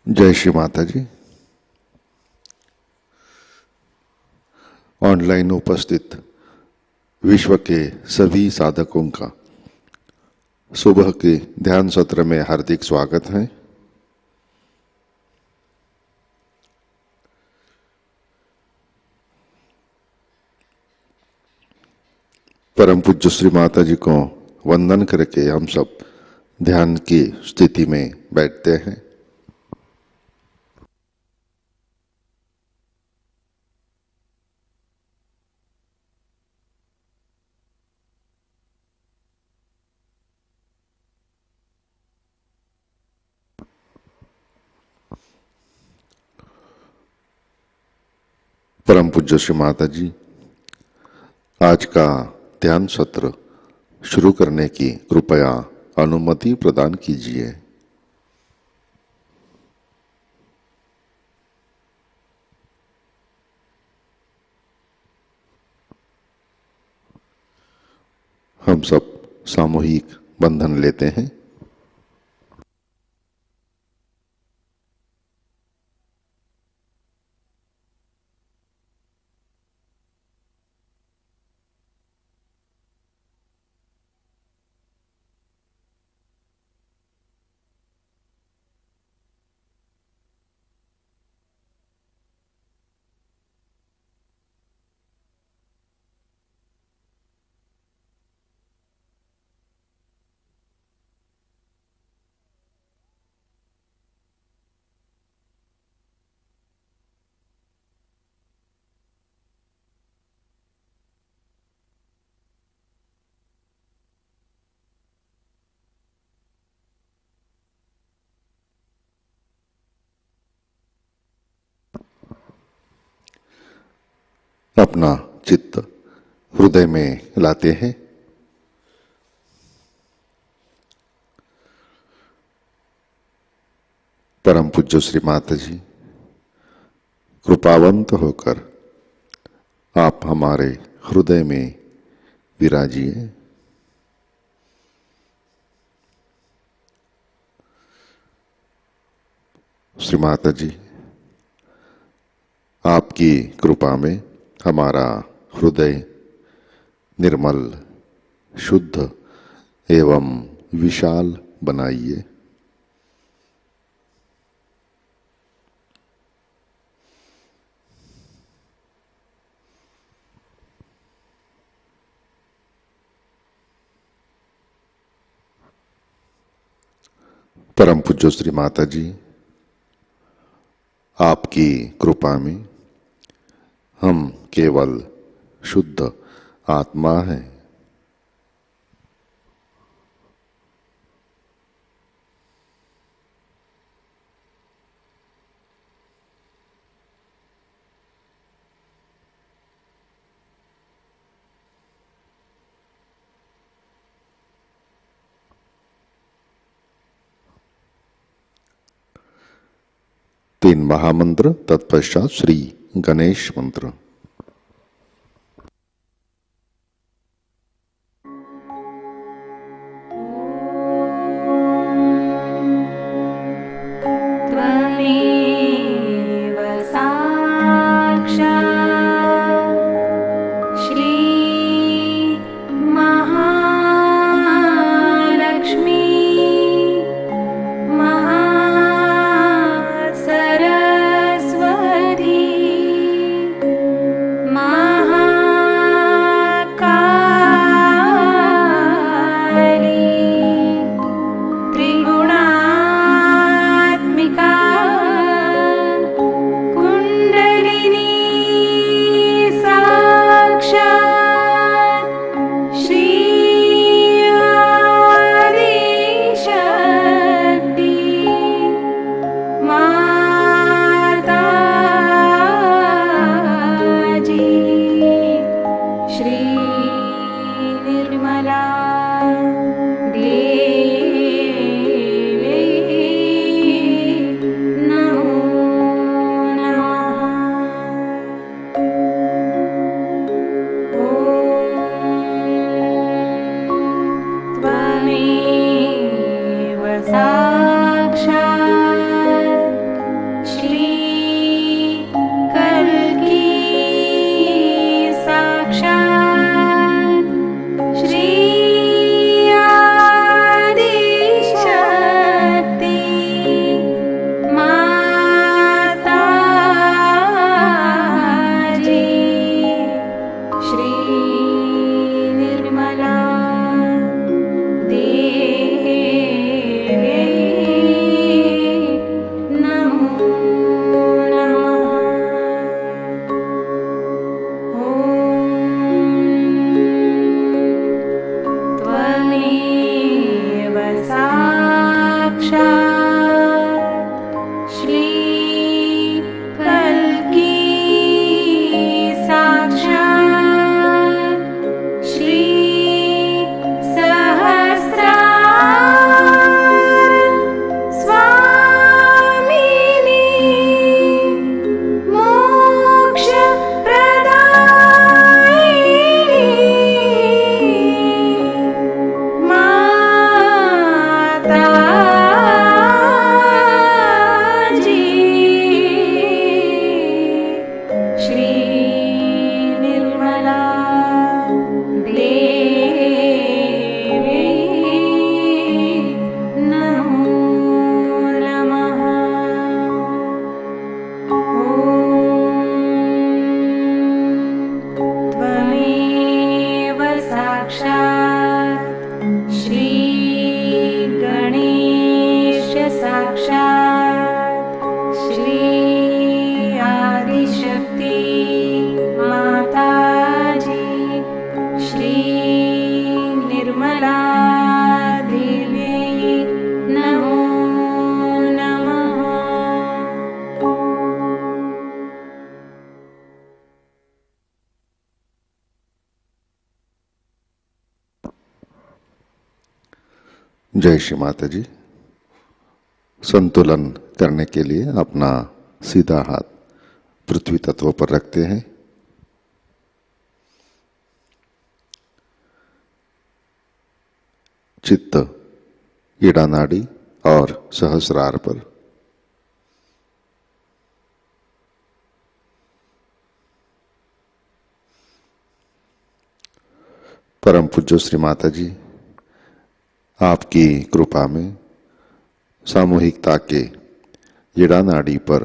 जय श्री माता जी। ऑनलाइन उपस्थित विश्व के सभी साधकों का सुबह के ध्यान सत्र में हार्दिक स्वागत है। परम पूज्य श्री माता जी को वंदन करके हम सब ध्यान की स्थिति में बैठते हैं। परम पूज्य श्री माता जी, आज का ध्यान सत्र शुरू करने की कृपया अनुमति प्रदान कीजिए। हम सब सामूहिक बंधन लेते हैं। अपना चित्त हृदय में लाते हैं। परम पूज्य श्री माता जी, कृपावंत होकर आप हमारे हृदय में विराजिए। श्री माता जी, आपकी कृपा में हमारा हृदय निर्मल, शुद्ध एवं विशाल बनाइए। परम पूज्य श्री माता जी, आपकी कृपा में हम केवल शुद्ध आत्मा हैं। तीन महामंत्र, तत्पश्चात श्री गणेश मंत्र। श्री महालक्ष्मी साक्षात् श्री कल्की साक्षात् श्री आदिशक्ति माताजी श्री निर्मला जय श्री माता जी। संतुलन करने के लिए अपना सीधा हाथ पृथ्वी तत्व पर रखते हैं। चित्त ईड़ा नाड़ी और सहस्रार पर। परम पूज्य श्री माता जी, आपकी कृपा में सामूहिकता के ईड़ा नाड़ी पर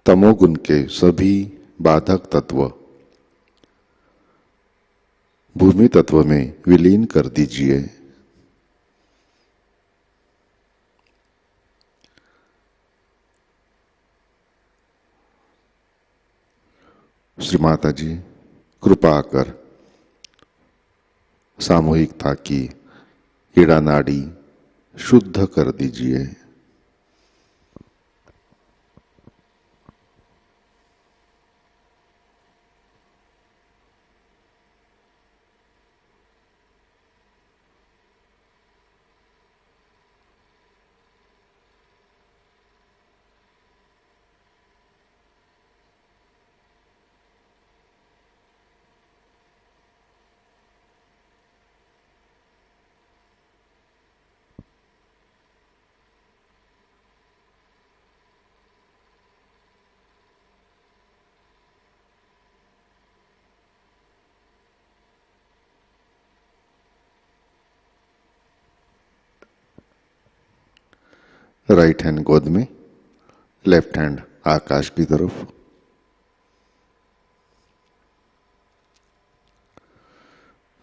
तमोगुण के सभी बाधक तत्व भूमि तत्व में विलीन कर दीजिए। श्री माता जी, कृपा कर सामूहिकता की ईड़ा नाड़ी शुद्ध कर दीजिए। राइट हैंड गोद में, लेफ्ट हैंड आकाश की तरफ।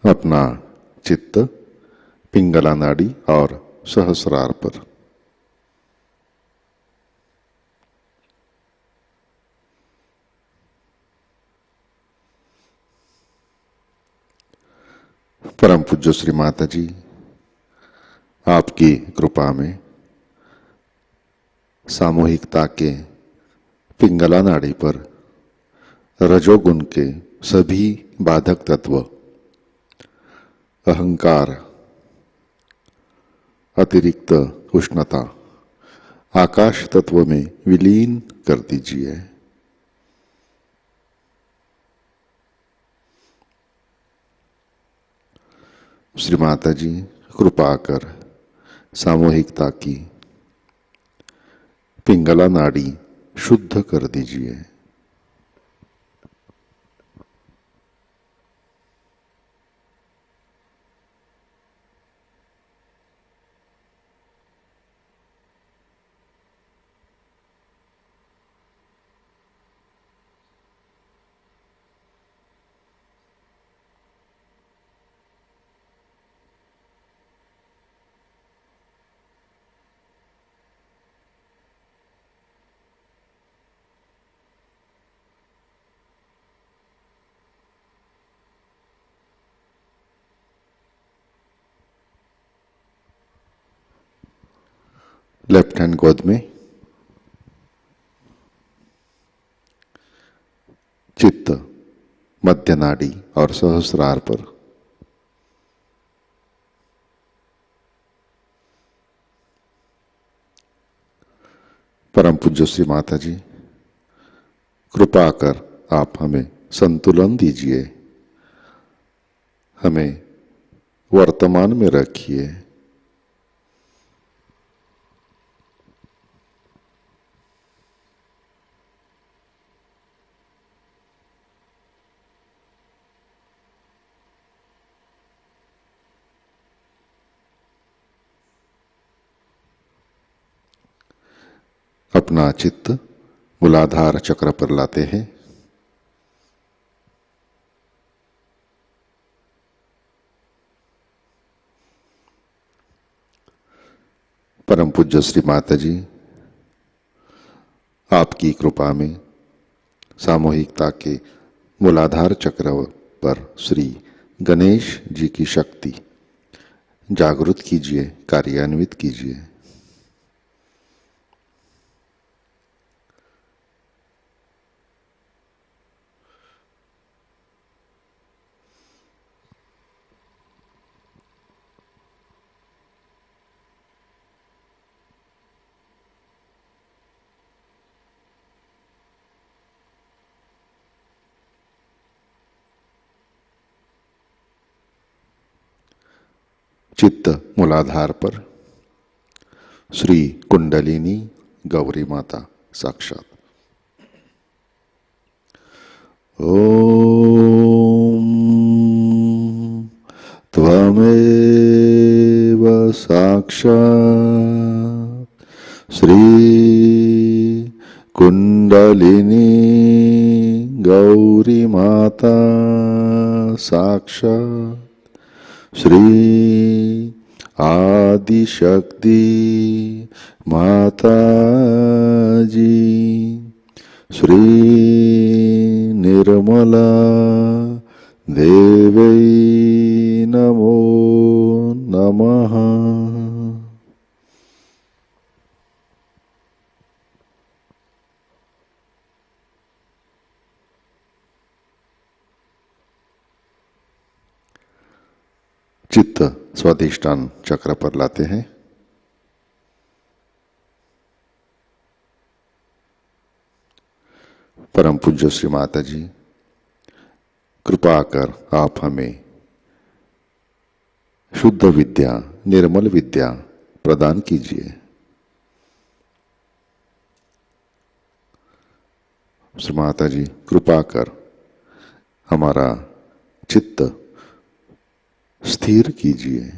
अपना चित्त पिंगला नाड़ी और सहस्रार पर। परम पूज्य श्री माता जी, आपकी कृपा में सामूहिकता के पिंगला नाड़ी पर रजोगुण के सभी बाधक तत्व अहंकार, अतिरिक्त उष्णता आकाश तत्व में विलीन कर दीजिए। श्री माता जी, कृपा कर सामूहिकता की पिंगला नाड़ी शुद्ध कर दीजिए। लेफ्ट हैंड गोद में, चित्त मध्य नाड़ी और सहस्रार पर। परम पूज्य श्री माता जी, कृपा कर आप हमें संतुलन दीजिए, हमें वर्तमान में रखिए। अपना चित्त मूलाधार चक्र पर लाते हैं। परम पूज्य श्री माता जी, आपकी कृपा में सामूहिकता के मूलाधार चक्र पर श्री गणेश जी की शक्ति जागृत कीजिए, कार्यान्वित कीजिए। चित्त मूलाधार पर श्री कुंडलिनी गौरी माता साक्षात। ओम त्वमेव साक्षात् श्री कुंडलिनी गौरी माता साक्षात् श्री आदिशक्ति माताजी श्री निर्मला देवै नमो नमः। चित्त स्वाधिष्ठान चक्र पर लाते हैं। परम पूज्य श्री माता जी, कृपा कर आप हमें शुद्ध विद्या, निर्मल विद्या प्रदान कीजिए। श्री माता जी, कृपा कर हमारा चित्त स्थिर कीजिए।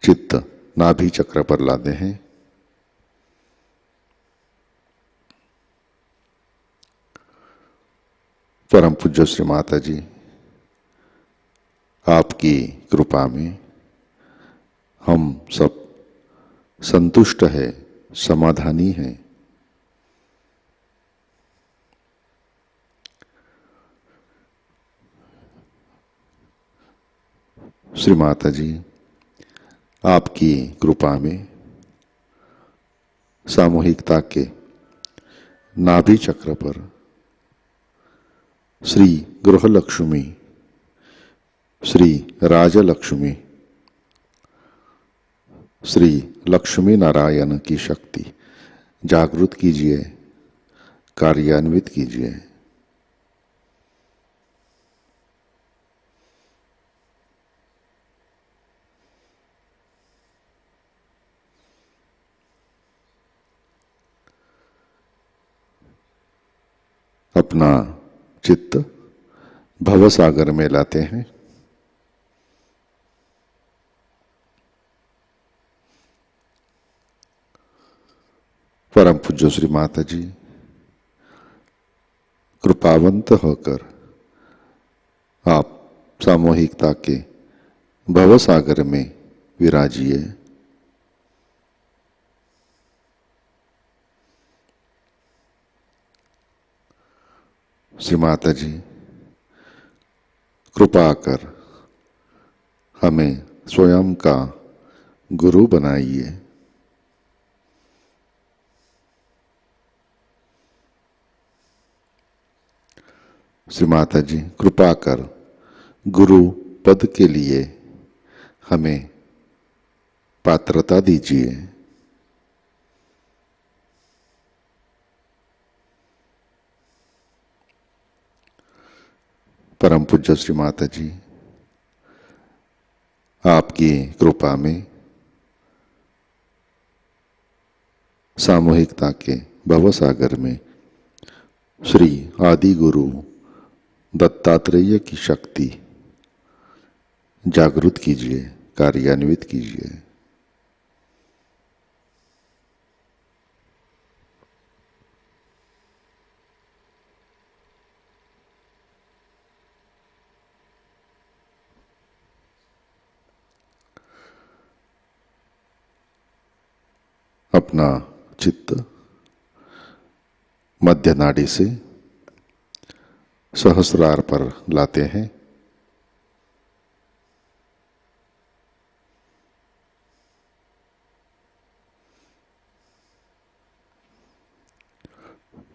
चित्त नाभि चक्र पर लाते हैं। परम पूज्य श्री माता जी, आपकी कृपा में हम सब संतुष्ट है, समाधानी हैं। श्री माता जी, आपकी कृपा में सामूहिकता के नाभि चक्र पर श्री गृहलक्ष्मी, श्री राजलक्ष्मी, श्री लक्ष्मी नारायण की शक्ति जागृत कीजिए, कार्यान्वित कीजिए। अपना चित्त भवसागर में लाते हैं। परम पूज्य श्री माता जी कृपावंत होकर आप सामूहिकता के भवसागर में विराजिए। श्री माता जी कृपा कर हमें स्वयं का गुरु बनाइए। श्री माता जी कृपा कर गुरु पद के लिए हमें पात्रता दीजिए। परम पूज्य श्री माता जी आपकी कृपा में सामूहिकता के भवसागर में श्री आदि गुरु दत्तात्रेय की शक्ति जागृत कीजिए, कार्यान्वित कीजिए। अपना चित्त मध्य नाड़ी से सहस्रार पर लाते हैं।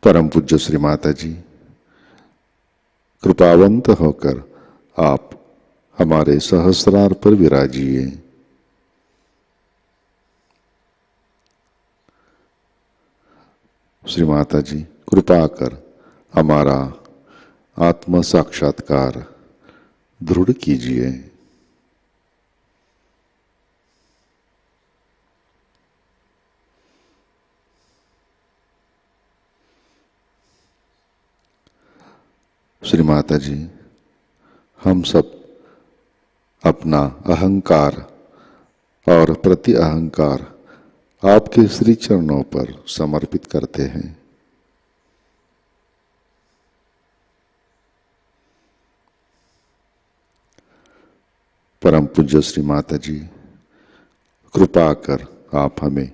परम पूज्य श्री माता जी कृपावंत होकर आप हमारे सहस्रार पर विराजिए। श्री माता जी कृपा कर हमारा आत्म साक्षात्कार दृढ़ कीजिए। श्री माता जी हम सब अपना अहंकार और प्रति अहंकार आपके श्री चरणों पर समर्पित करते हैं। परम पूज्य श्री माता जी कृपा कर आप हमें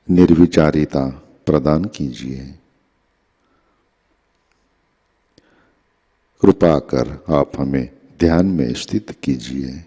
निर्विचारिता प्रदान कीजिए। कृपा कर आप हमें ध्यान में स्थित कीजिए।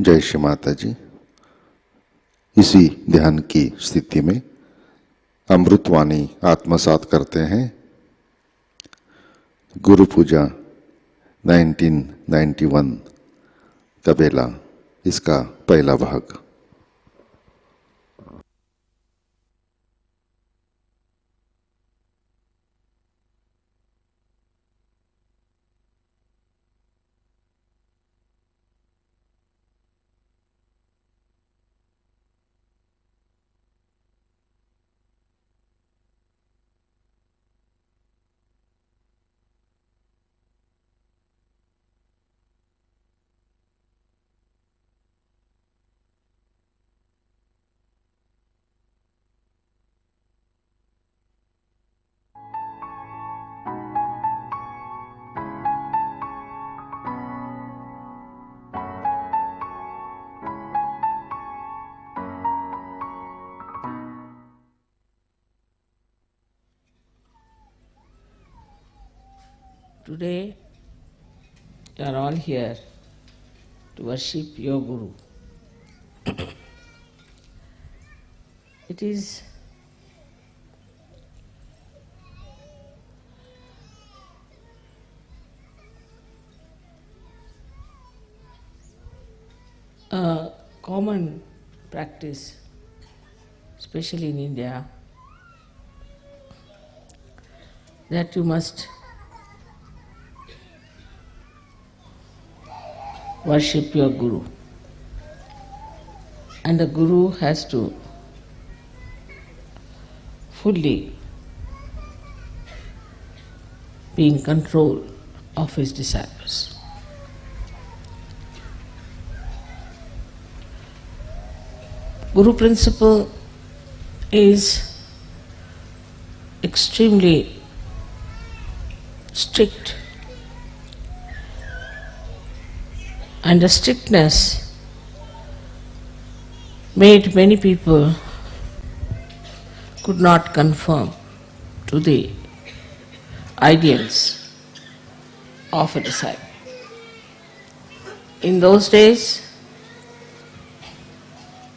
जय श्री माता जी। इसी ध्यान की स्थिति में अमृतवाणी आत्मसात करते हैं। गुरु पूजा 1991 कबेला, इसका पहला भाग। Today, you are all here to worship your Guru. It is a common practice, especially in India, that you must worship your Guru. And the Guru has to fully be in control of his disciples. Guru principle is extremely strict, and the strictness made many people could not conform to the ideals of a disciple. In those days,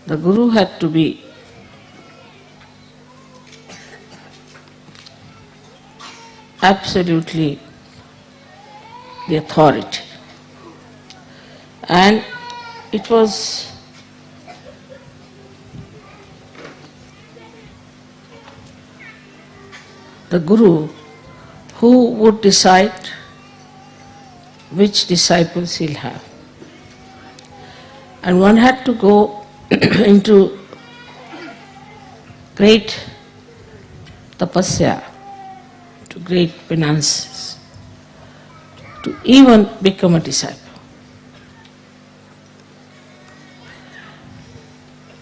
the Guru had to be absolutely the authority. And it was the Guru who would decide which disciples he'll have. And one had to go into great tapasya, to great penances, to even become a disciple.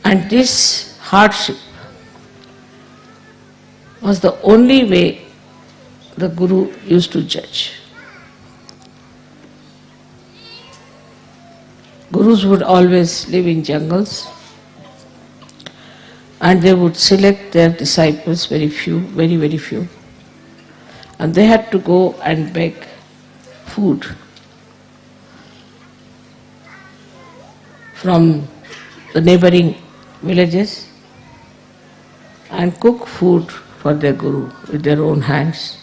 And this hardship was the only way the Guru used to judge. Gurus would always live in jungles, and they would select their disciples, very few, very, very few. And they had to go and beg food from the neighboring villages and cook food for their Guru with their own hands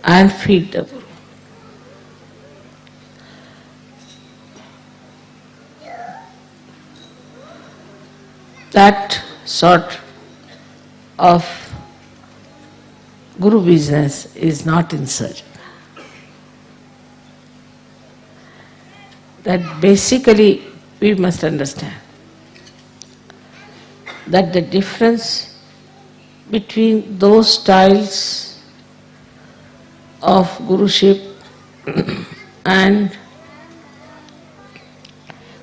and feed the Guru. That sort of Guru business is not in surgery. That basically we must understand that the difference between those styles of Guruship and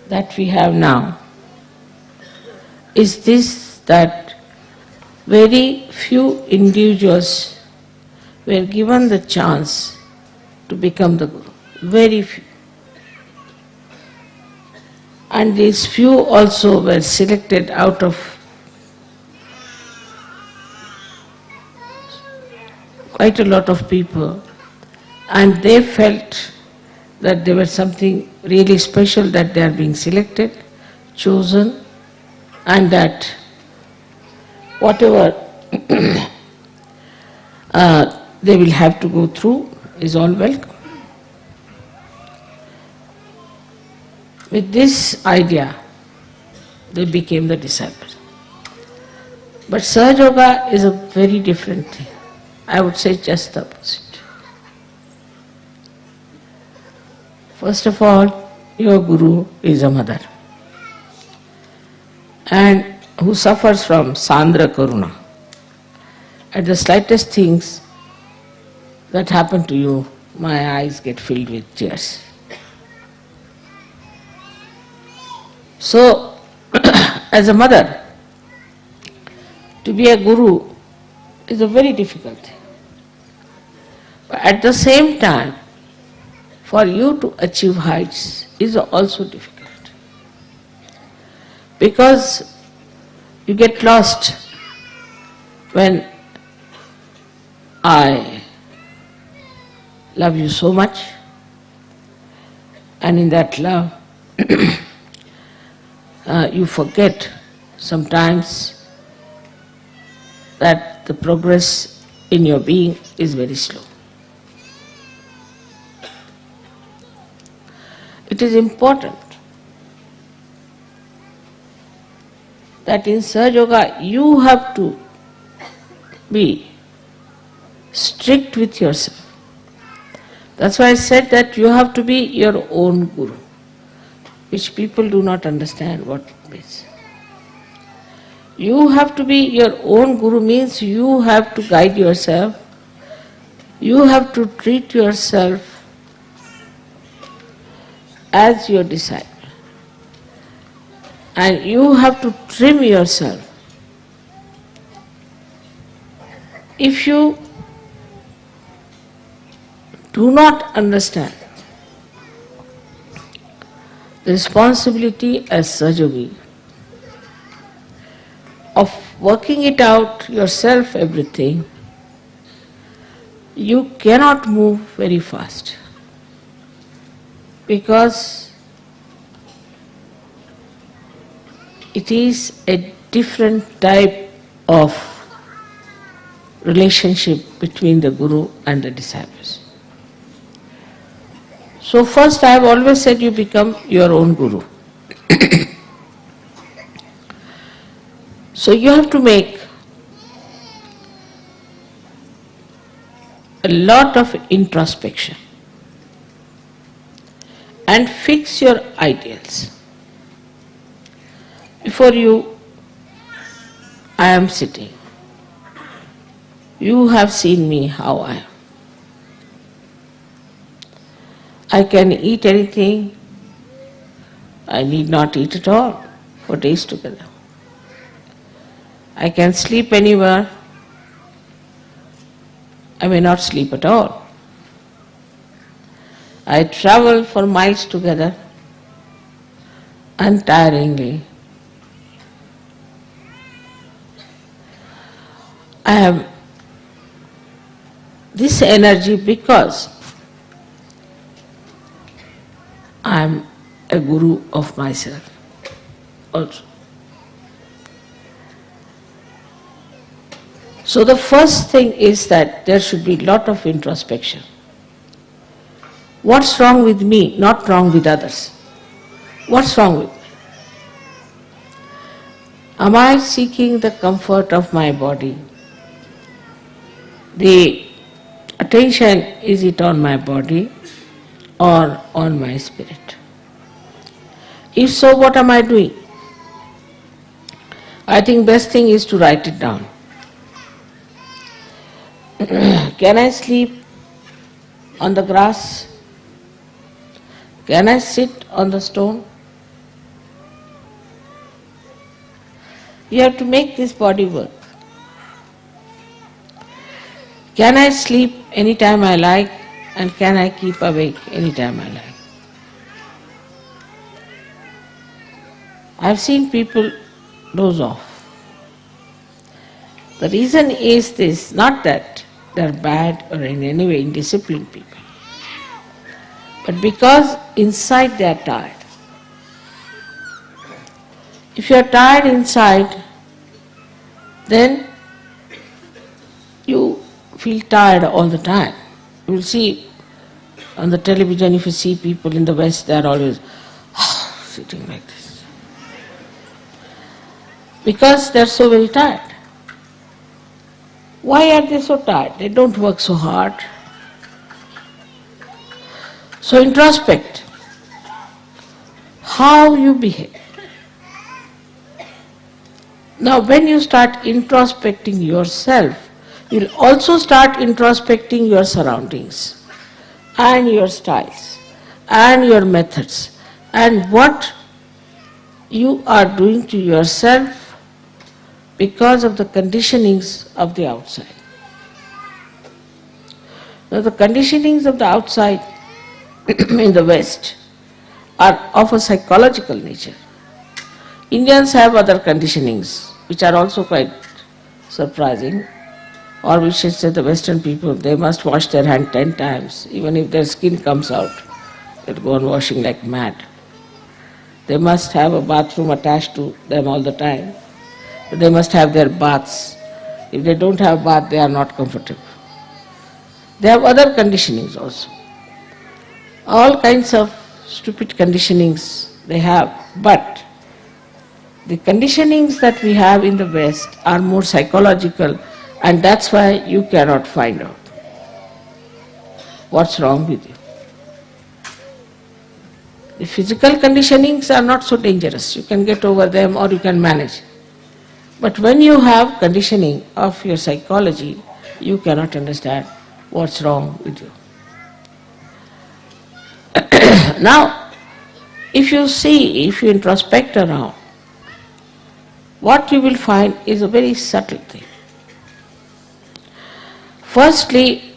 that we have now is this, that very few individuals were given the chance to become the Guru. Very few. And these few also were selected out of quite a lot of people, and they felt that they were something really special, that they are being selected, chosen, and that whatever they will have to go through is all welcome. With this idea, they became the disciples. But Sahajayoga is a very different thing. I would say just the opposite. First of all, your guru is a mother, and who suffers from Sandra Karuna. At the slightest things that happen to you, my eyes get filled with tears. So, as a mother, to be a guru is a very difficult thing. But at the same time, for you to achieve heights is also difficult. Because you get lost when I love you so much, and in that love you forget sometimes that the progress in your being is very slow. It is important that in Sahajayoga you have to be strict with yourself. That's why I said that you have to be your own guru, which people do not understand what it means. You have to be your own guru means you have to guide yourself, you have to treat yourself as your disciple, and you have to trim yourself. If you do not understand the responsibility as Sahajayogi of working it out yourself, everything, you cannot move very fast, because it is a different type of relationship between the guru and the disciples. So first, I have always said you become your own guru. So you have to make a lot of introspection and fix your ideals. Before you, I am sitting. You have seen me how I am. I can eat anything. I need not eat at all for days together. I can sleep anywhere. I may not sleep at all. I travel for miles together, untiringly. I have this energy because I am a guru of myself also. So the first thing is that there should be a lot of introspection. What's wrong with me, not wrong with others? What's wrong with me? Am I seeking the comfort of my body? The attention, is it on my body or on my spirit? If so, what am I doing? I think best thing is to write it down. Can I sleep on the grass? Can I sit on the stone? You have to make this body work. Can I sleep anytime I like, and can I keep awake anytime I like? I've seen people doze off. The reason is this, not that they're bad or in any way indisciplined people, but because inside they are tired. If you are tired inside, then you feel tired all the time. You will see on the television, if you see people in the West, they are always sitting like this. Because they are so very tired. Why are they so tired? They don't work so hard. So introspect how you behave. Now when you start introspecting yourself, you'll also start introspecting your surroundings and your styles and your methods and what you are doing to yourself because of the conditionings of the outside. Now the conditionings of the outside in the West are of a psychological nature. Indians have other conditionings which are also quite surprising, or we should say the Western people, they must wash their hand 10 times. Even if their skin comes out, they'll go on washing like mad. They must have a bathroom attached to them all the time. They must have their baths. If they don't have bath, they are not comfortable. They have other conditionings also. All kinds of stupid conditionings they have, but the conditionings that we have in the West are more psychological, and that's why you cannot find out what's wrong with you. The physical conditionings are not so dangerous. You can get over them or you can manage. But when you have conditioning of your psychology, you cannot understand what's wrong with you. Now, if you introspect around, what you will find is a very subtle thing. Firstly,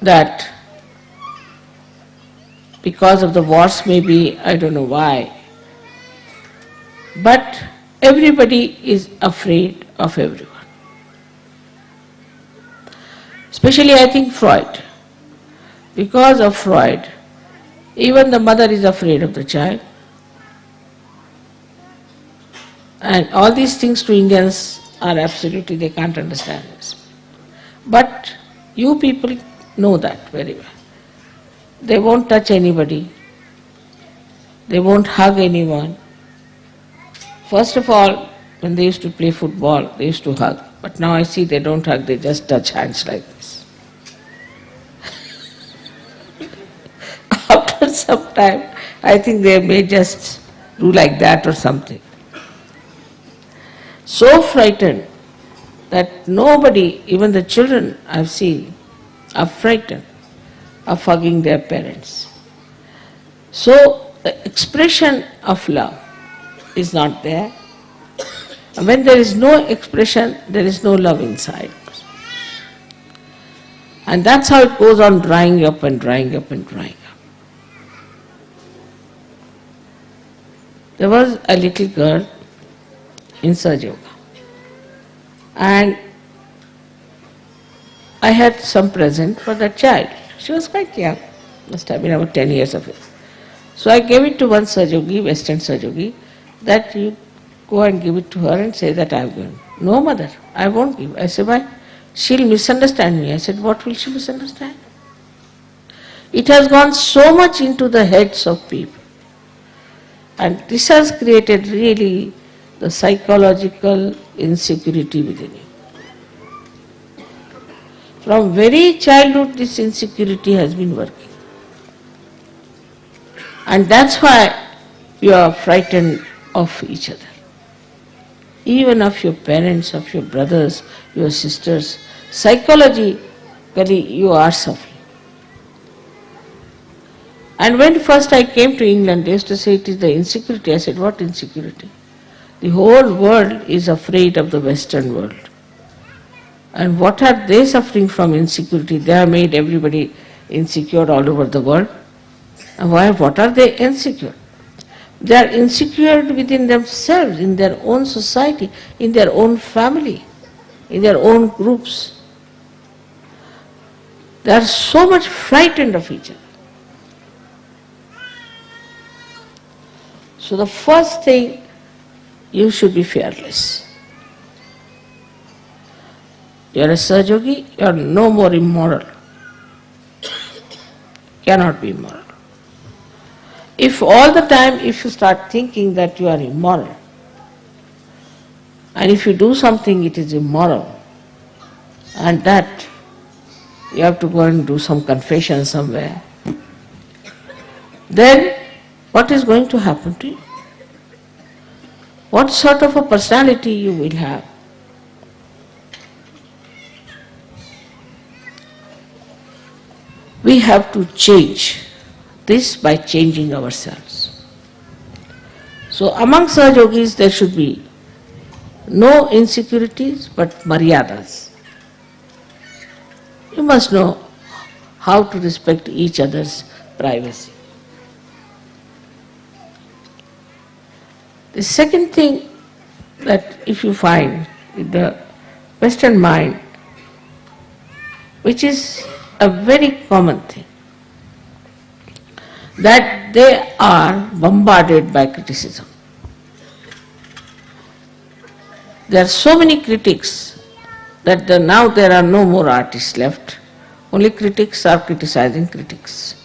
that because of the wars maybe, I don't know why, but everybody is afraid of everyone. Especially I think Freud. Because of Freud, even the mother is afraid of the child. And all these things to Indians are absolutely, they can't understand this. But you people know that very well. They won't touch anybody. They won't hug anyone. First of all, when they used to play football, they used to hug. But now I see they don't hug, they just touch hands like this. After some time, I think they may just do like that or something. So frightened that nobody, even the children I've seen, are frightened of hugging their parents. So the expression of love is not there. And when there is no expression, there is no love inside. And that's how it goes on drying up and drying up and drying up. There was a little girl in Sahajayoga, and I had some present for that child. She was quite young, must have been about 10 years of age. So I gave it to one Sahajayogi, Western Sahajayogi, that you go and give it to her and say that I have given. No, mother, I won't give. I said, why? She'll misunderstand me. I said, what will she misunderstand? It has gone so much into the heads of people. And this has created really the psychological insecurity within you. From very childhood, this insecurity has been working. And that's why you are frightened of each other. Even of your parents, of your brothers, your sisters. Psychologically, you are suffering. And when first I came to England, they used to say it is the insecurity. I said, what insecurity? The whole world is afraid of the Western world. And what are they suffering from insecurity? They have made everybody insecure all over the world. And why? What are they insecure? They are insecure within themselves, in their own society, in their own family, in their own groups. They are so much frightened of each other. So the first thing, you should be fearless. You are a Sahajayogi, you are no more immoral. Cannot be immoral. If all the time, if you start thinking that you are immoral, and if you do something it is immoral, and that you have to go and do some confession somewhere, then what is going to happen to you? What sort of a personality you will have? We have to change this by changing ourselves. So among Sahajogis there should be no insecurities but maryadas. You must know how to respect each other's privacy. The second thing that if you find in the Western mind, which is a very common thing, that they are bombarded by criticism. There are so many critics that now there are no more artists left. Only critics are criticizing critics.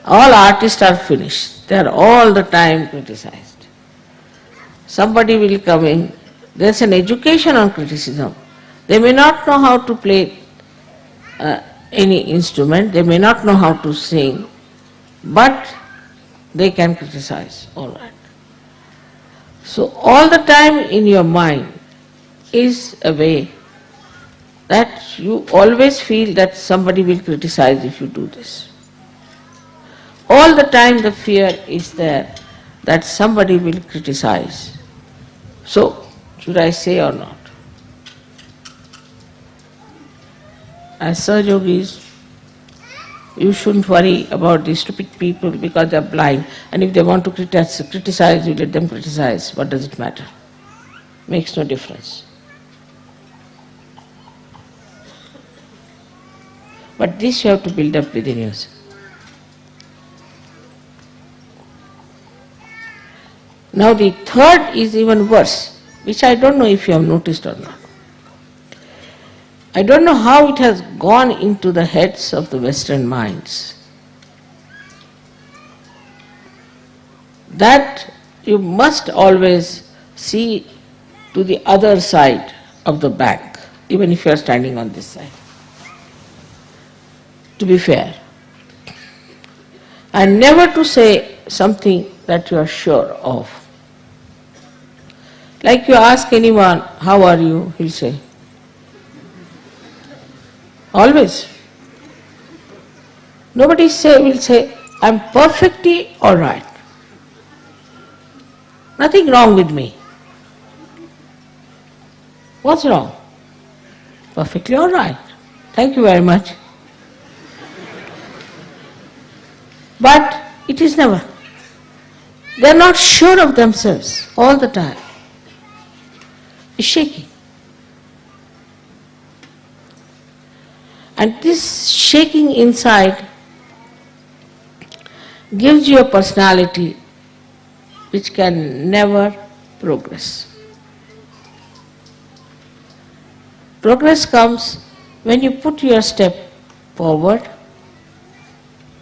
All artists are finished. They are all the time criticized. Somebody will come in, there is an education on criticism. They may not know how to play any instrument, they may not know how to sing, but they can criticize, all right. So all the time in your mind is a way that you always feel that somebody will criticize if you do this. All the time the fear is there that somebody will criticize. So, should I say or not? As Sahajogis, you shouldn't worry about these stupid people because they are blind, and if they want to criticize, you let them criticize. What does it matter? Makes no difference. But this you have to build up within yourself. Now the third is even worse, which I don't know if you have noticed or not. I don't know how it has gone into the heads of the Western minds that you must always see to the other side of the bank, even if you are standing on this side, to be fair. And never to say something that you are sure of. Like you ask anyone, how are you? He'll say. Always. Nobody will say, I'm perfectly all right. Nothing wrong with me. What's wrong? Perfectly all right. Thank you very much. But it is never. They are not sure of themselves all the time. It's shaking. And this shaking inside gives you a personality which can never progress. Progress comes when you put your step forward,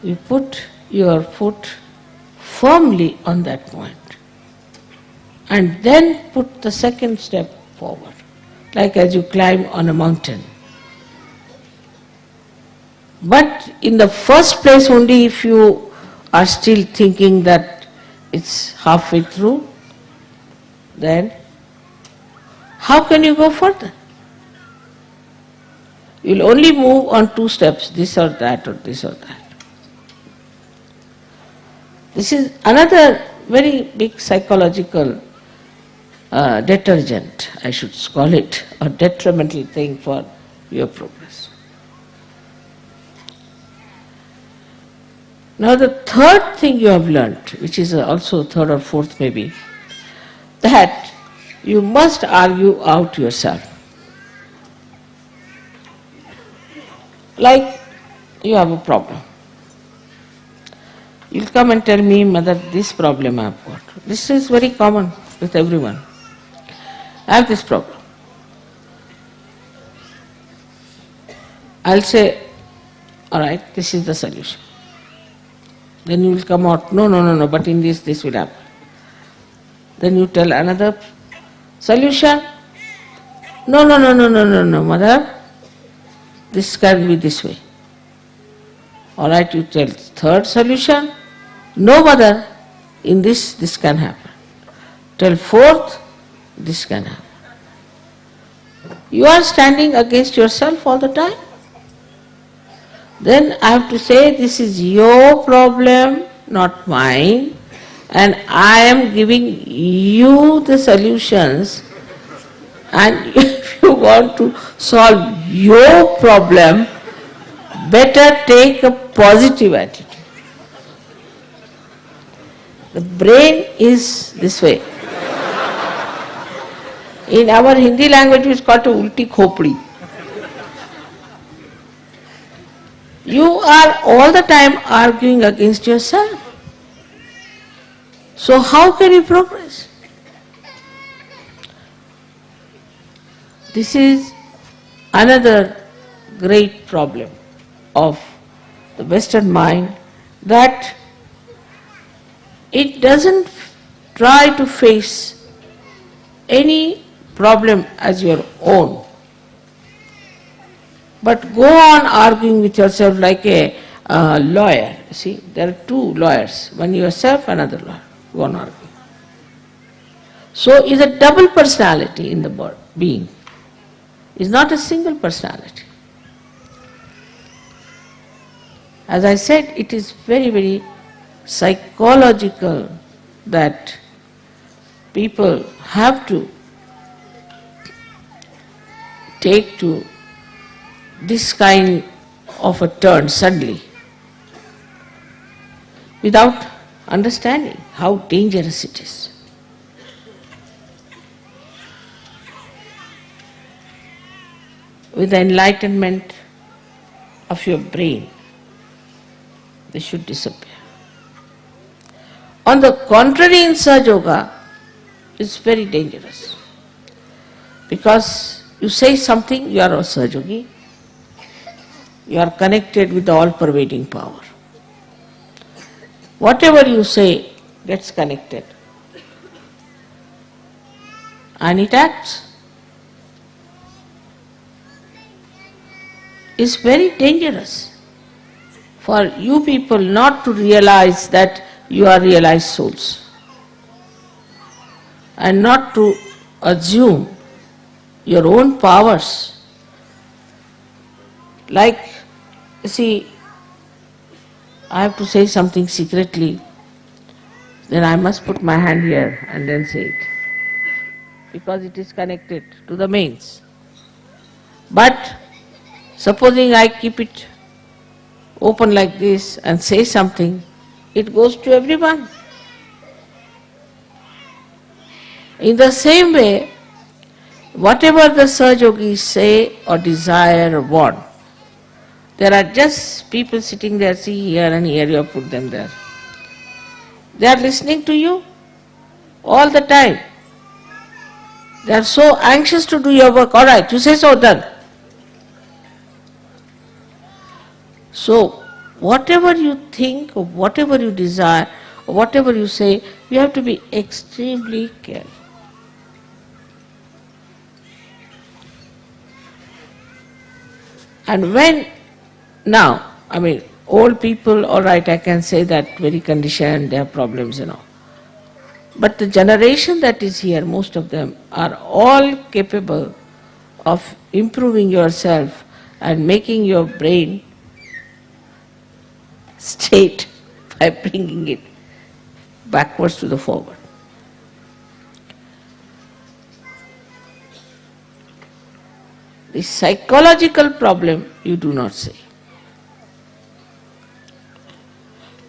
you put your foot firmly on that point, and then put the second step forward, like as you climb on a mountain. But in the first place only, if you are still thinking that it's halfway through, then how can you go further? You'll only move on two steps, this or that or this or that. This is another very big psychological detergent, I should call it, or detrimental thing for your progress. Now the third thing you have learnt, which is also third or fourth maybe, that you must argue out yourself. Like you have a problem. You'll come and tell me, Mother, this problem I've got. This is very common with everyone. I have this problem. I'll say, all right, this is the solution. Then you will come out, no, but in this will happen. Then you tell another solution. No, Mother, this can be this way. All right, you tell third solution. No, Mother, in this can happen. Tell fourth, this can happen. You are standing against yourself all the time. Then I have to say, this is your problem, not mine, and I am giving you the solutions, and if you want to solve your problem, better take a positive attitude. The brain is this way. In our Hindi language, it's called ulti khopdi. You are all the time arguing against yourself. So how can you progress? This is another great problem of the Western mind, that it doesn't try to face any problem as your own, but go on arguing with yourself like a lawyer. See, there are two lawyers, one yourself, another lawyer. Go on arguing. So is a double personality in the being. It's not a single personality. As I said, it is very, very psychological that people have to take to this kind of a turn suddenly without understanding how dangerous it is. With the enlightenment of your brain, they should disappear. On the contrary, in Sahajayoga, it's very dangerous. Because you say something, you are a Sahajayogi. You are connected with the all-pervading power. Whatever you say gets connected. And it acts. It's very dangerous for you people not to realize that you are realized souls, and not to assume your own powers. Like, you see, I have to say something secretly, then I must put my hand here and then say it, because it is connected to the mains. But supposing I keep it open like this and say something, it goes to everyone. In the same way, whatever the Sahajogis say or desire or want, there are just people sitting there, see here and here, you have put them there. They are listening to you all the time. They are so anxious to do your work. All right, you say so, done. So, whatever you think or whatever you desire or whatever you say, you have to be extremely careful. And when now, old people, all right, I can say that very conditioned, they have problems and all. But the generation that is here, most of them are all capable of improving yourself and making your brain straight by bringing it backwards to the forward. The psychological problem you do not say.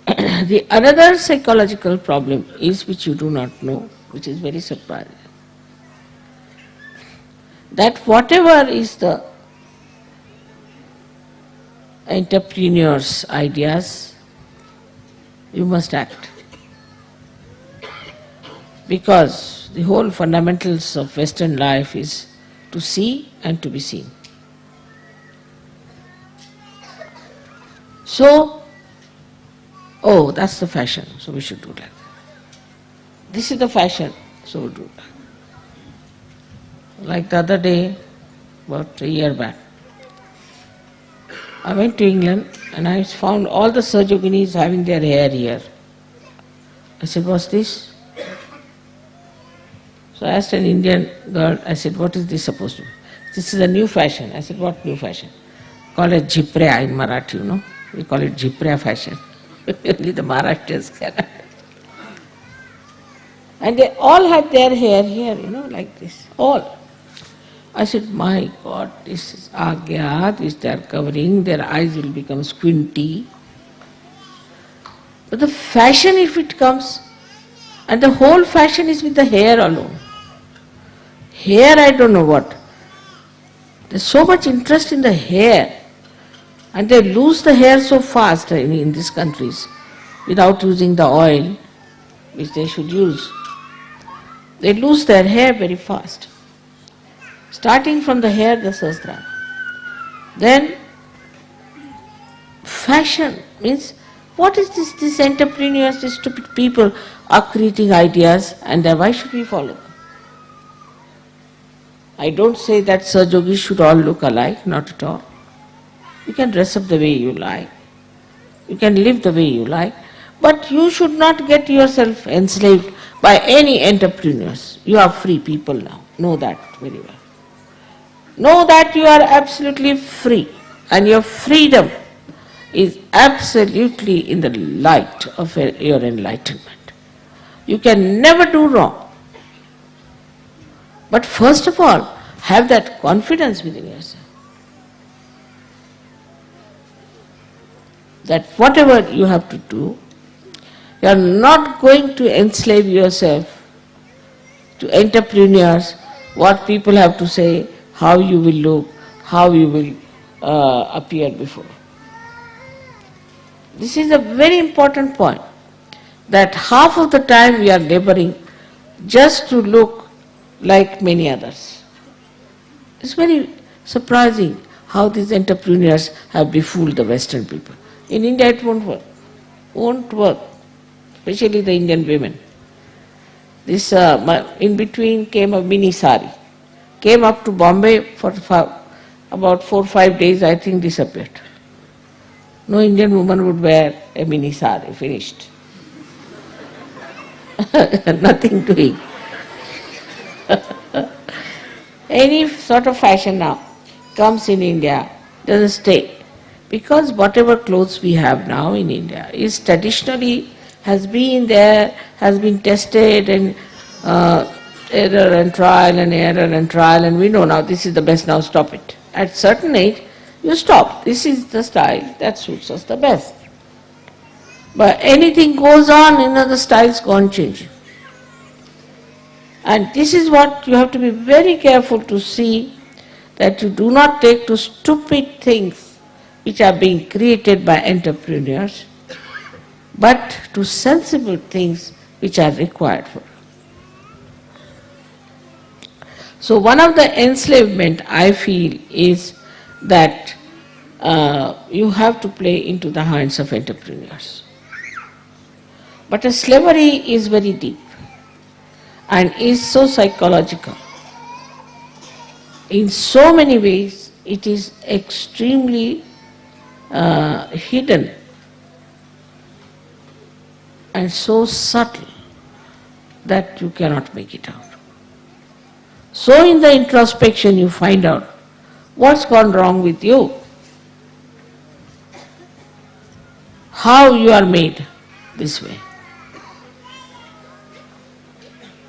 The another psychological problem is which you do not know, which is very surprising. That whatever is the entrepreneur's ideas, you must act. Because the whole fundamentals of Western life is to see and to be seen. So, oh, that's the fashion, so we should do like that. This is the fashion, so we'll do that. Like the other day, about a year back, I went to England and I found all the Sahajayoginis having their hair here. I said, what's this? So I asked an Indian girl, I said, what is this supposed to be? This is a new fashion. I said, what new fashion? Call it Jiprea in Marathi, you know. We call it Jiprea fashion. Only the Maharashtrians cannot. And they all had their hair here, you know, like this, all. I said, my God, this is agya, this they are covering, their eyes will become squinty. But the fashion, if it comes, and the whole fashion is with the hair alone. Hair, I don't know what. There's so much interest in the hair, and they lose the hair so fast in these countries without using the oil which they should use. They lose their hair very fast. Starting from the hair, the sastra. Then, fashion means, what is this? These entrepreneurs, these stupid people are creating ideas, and why should we follow them? I don't say that Sahajogis should all look alike, not at all. You can dress up the way you like. You can live the way you like. But you should not get yourself enslaved by any entrepreneurs. You are free people now. Know that very well. Know that you are absolutely free, and your freedom is absolutely in the light of your enlightenment. You can never do wrong. But first of all, have that confidence within yourself. That whatever you have to do, you are not going to enslave yourself to entrepreneurs, what people have to say, how you will look, how you will appear before. This is a very important point, that half of the time we are laboring just to look like many others. It's very surprising how these entrepreneurs have befooled the Western people. In India it won't work. Won't work. Especially the Indian women. This in between came a mini sari. Came up to Bombay for about 4 or 5 days, I think disappeared. No Indian woman would wear a mini sari, finished. Nothing doing. Any sort of fashion now comes in India, doesn't stay. Because whatever clothes we have now in India is traditionally has been there, has been tested, and error and trial and error and trial, and we know now this is the best, now stop it. At certain age, you stop. This is the style that suits us the best. But anything goes on, the styles go on changing. And this is what you have to be very careful to see, that you do not take to stupid things which are being created by entrepreneurs, but to sensible things which are required for. So one of the enslavement I feel is that you have to play into the hands of entrepreneurs. But a slavery is very deep and is so psychological. In so many ways, it is extremely hidden and so subtle that you cannot make it out. So in the introspection you find out what's gone wrong with you, how you are made this way,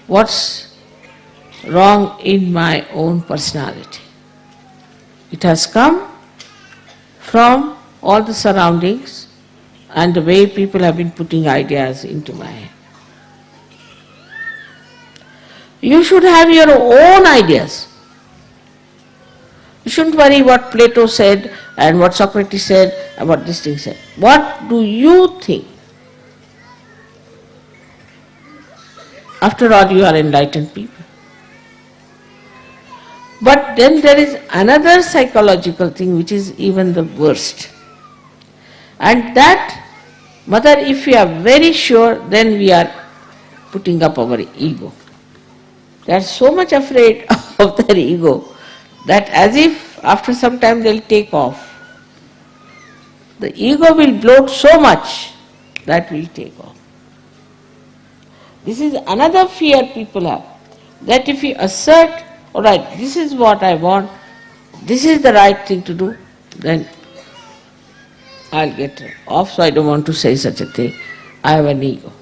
what's wrong in my own personality. It has come from all the surroundings and the way people have been putting ideas into my head. You should have your own ideas. You shouldn't worry what Plato said and what Socrates said and what this thing said. What do you think? After all, you are enlightened people. But then there is another psychological thing which is even the worst. And that, Mother, if we are very sure, then we are putting up our ego. They are so much afraid of their ego that as if after some time they'll take off. The ego will bloat so much that will take off. This is another fear people have, that if you assert, all right, this is what I want, this is the right thing to do, then I'll get off, so I don't want to say such a thing. I have an ego.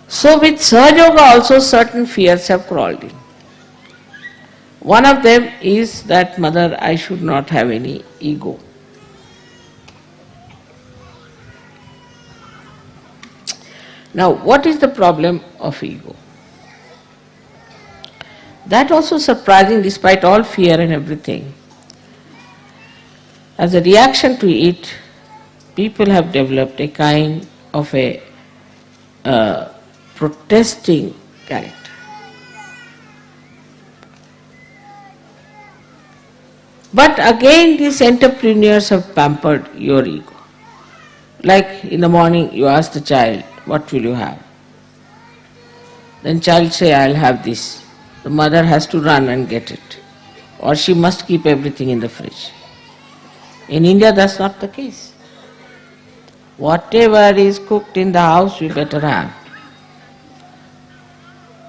So with Sahajayoga also certain fears have crawled in. One of them is that, Mother, I should not have any ego. Now, what is the problem of ego? That also surprising despite all fear and everything. As a reaction to it, people have developed a kind of a protesting character. But again, these entrepreneurs have pampered your ego. Like in the morning, you ask the child, what will you have? Then child say, I'll have this. The mother has to run and get it. Or she must keep everything in the fridge. In India, that's not the case. Whatever is cooked in the house, we better have.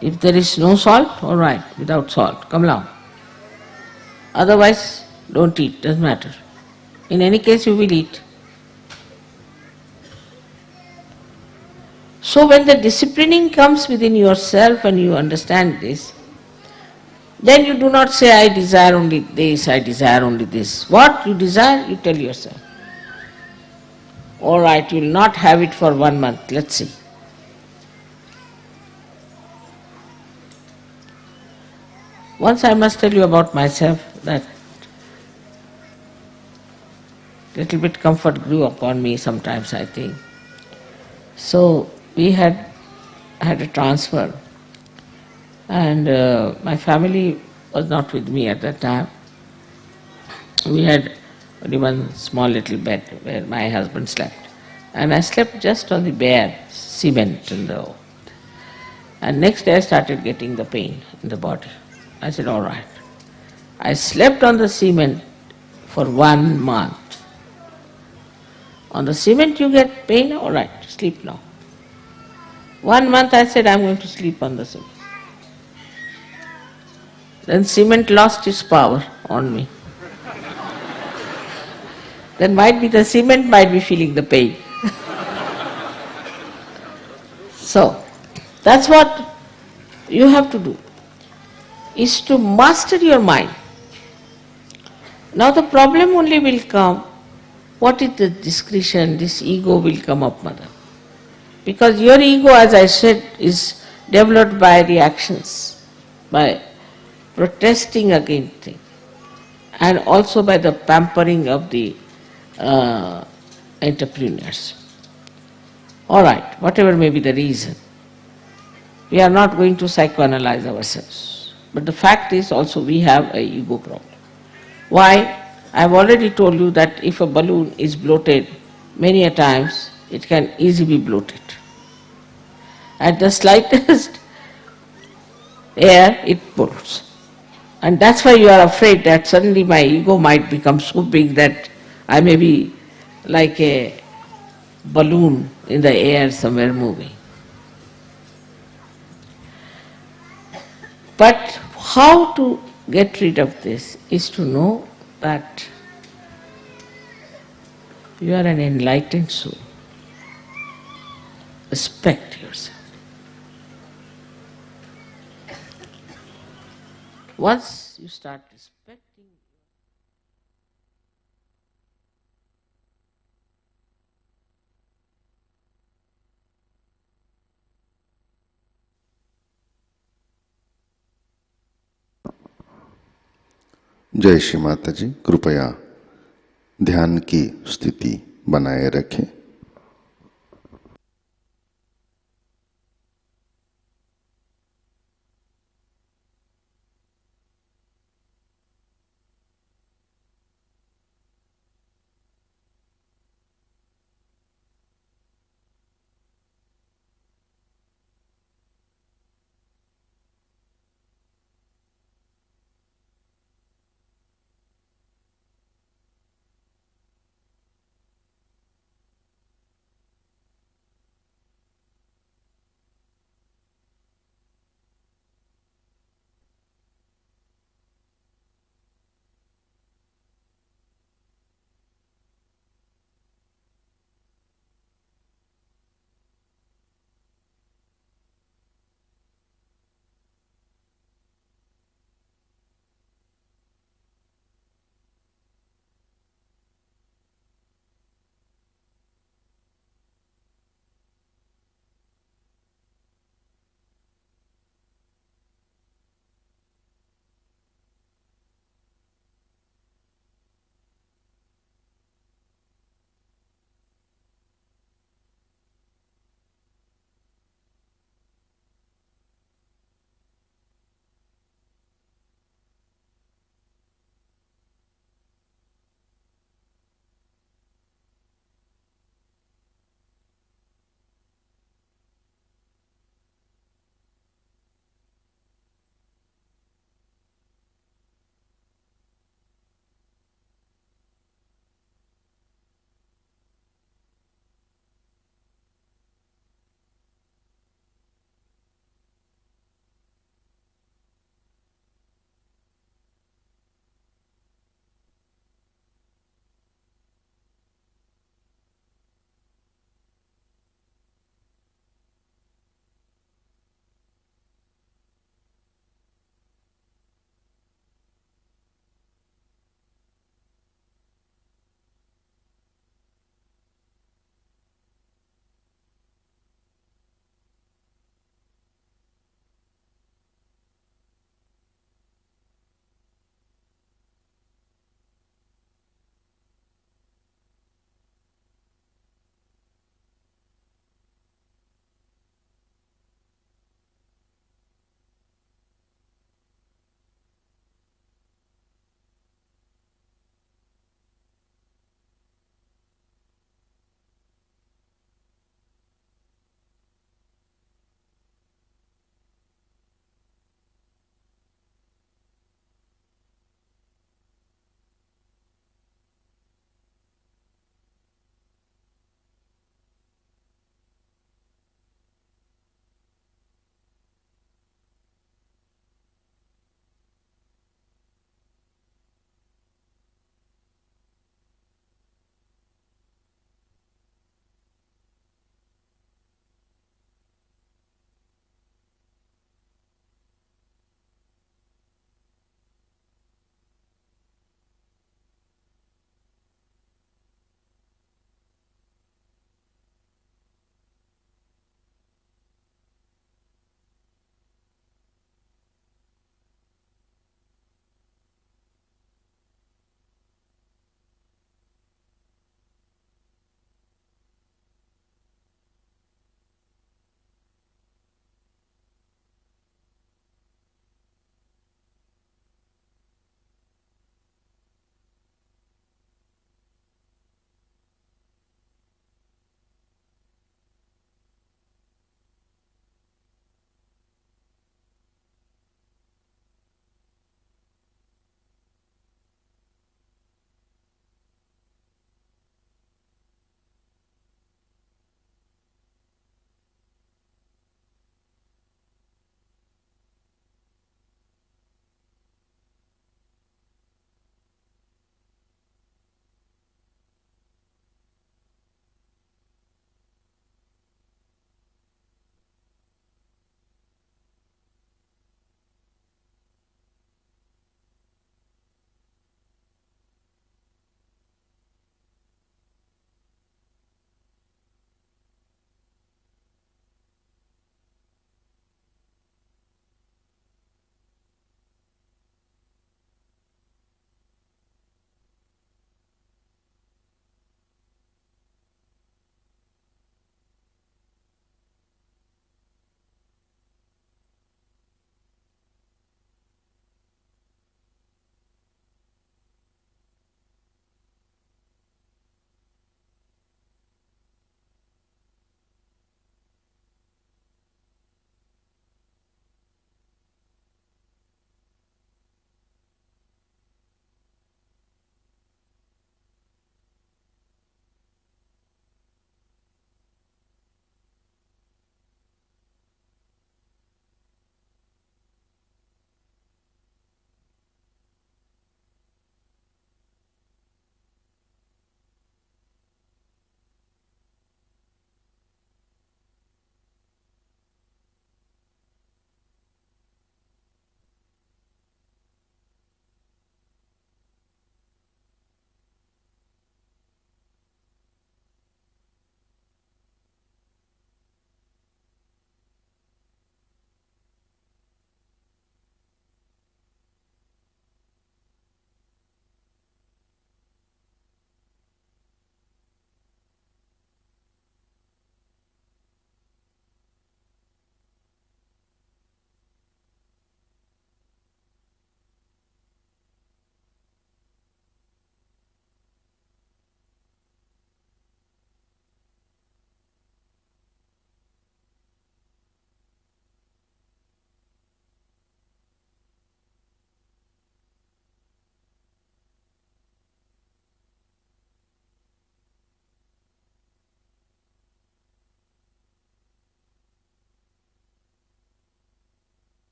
If there is no salt, all right, without salt, come along. Otherwise, don't eat, doesn't matter. In any case, you will eat. So when the disciplining comes within yourself and you understand this, then you do not say, I desire only this, I desire only this. What you desire, you tell yourself. All right, you will not have it for 1 month, let's see. Once I must tell you about myself that little bit comfort grew upon me sometimes, I think. So we had a transfer, and my family was not with me at that time. We had only one small little bed where my husband slept, and I slept just on the bare cement and next day I started getting the pain in the body. I said, all right. I slept on the cement for 1 month. On the cement you get pain, all right, sleep now. 1 month I said, I'm going to sleep on the cement. Then cement lost its power on me. Then might be the cement might be feeling the pain. So, that's what you have to do, is to master your mind. Now the problem only will come, what is the discretion, this ego will come up, Mother. Because your ego, as I said, is developed by reactions, by protesting against things, and also by the pampering of the entrepreneurs. All right, whatever may be the reason, we are not going to psychoanalyze ourselves. But the fact is also we have an ego problem. Why? I have already told you that if a balloon is bloated, many a times it can easily be bloated. At the slightest air, it bloats. And that's why you are afraid that suddenly my ego might become so big that I may be like a balloon in the air somewhere moving. But how to get rid of this is to know that you are an enlightened soul. Respect yourself. Once you start respecting, जय श्री माता जी। कृपया ध्यान की स्थिति बनाए रखें।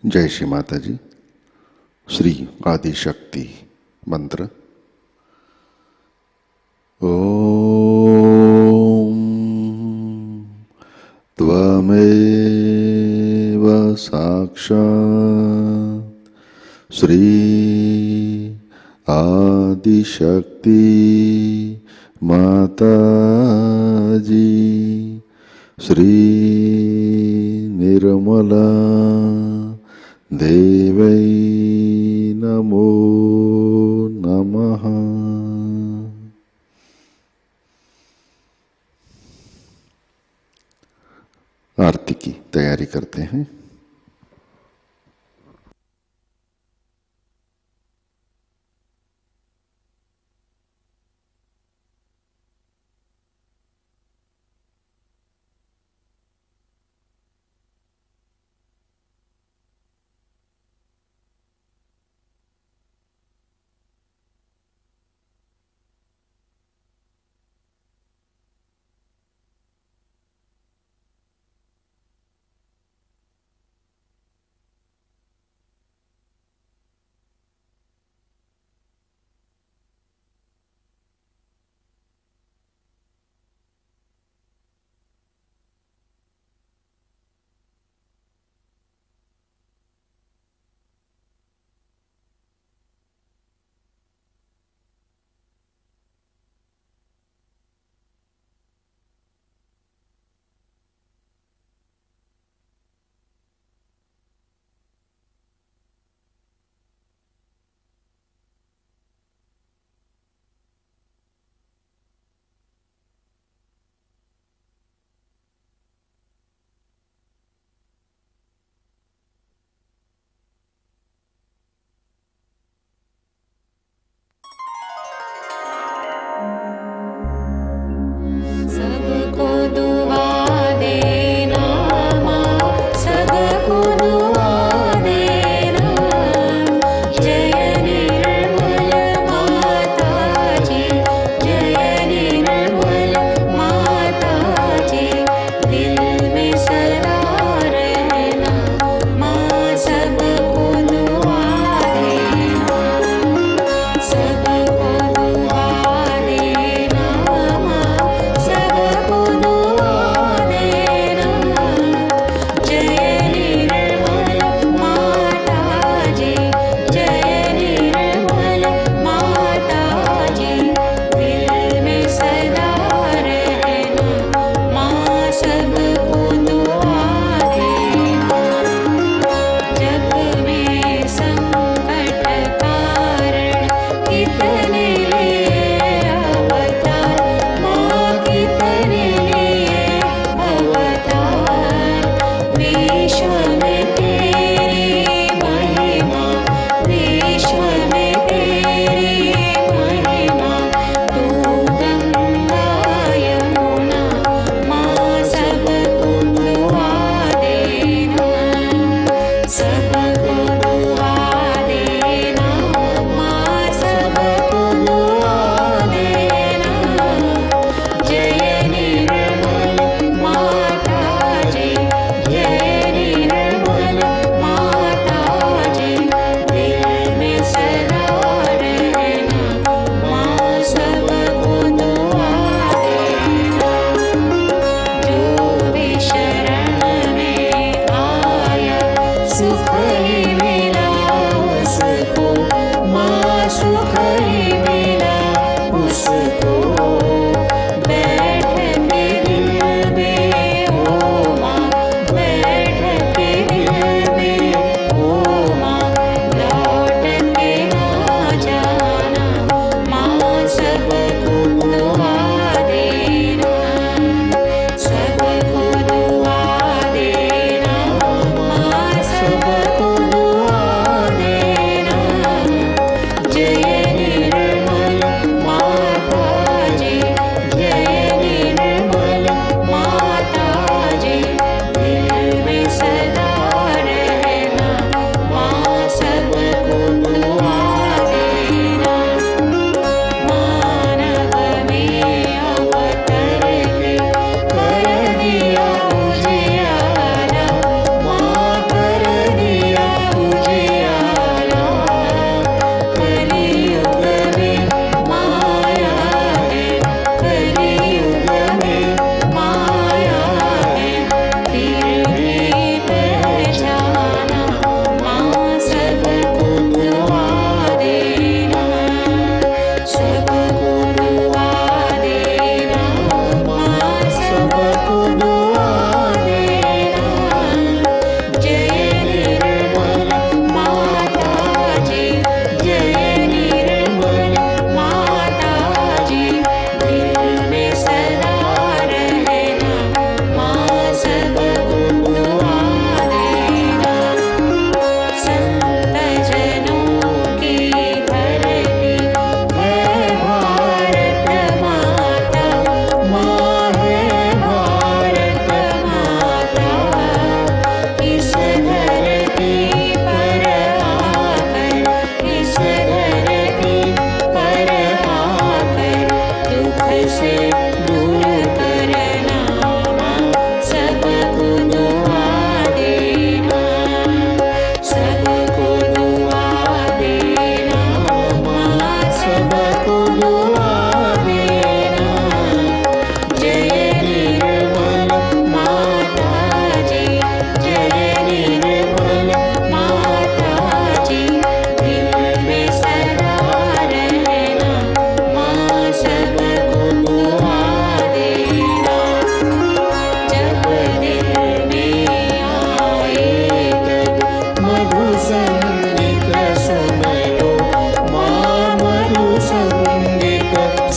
जय श्री माता जी। श्री आदि शक्ति मंत्र। ओम त्वमेव साक्षात् श्री आदिशक्ति माताजी श्री निर्मला देवै नमो नमः। आरती की तैयारी करते हैं।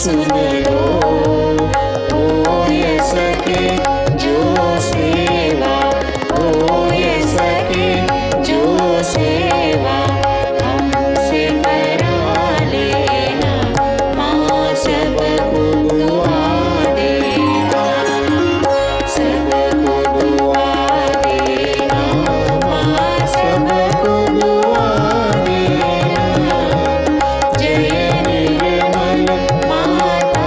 सुन लो हो ये सके जो सेवा हो ये सके जो सेवा हमसे करा लेना माँ सबको दुआ देना सबको दुआ देना माँ सबको दुआ देना जय निर्मल माता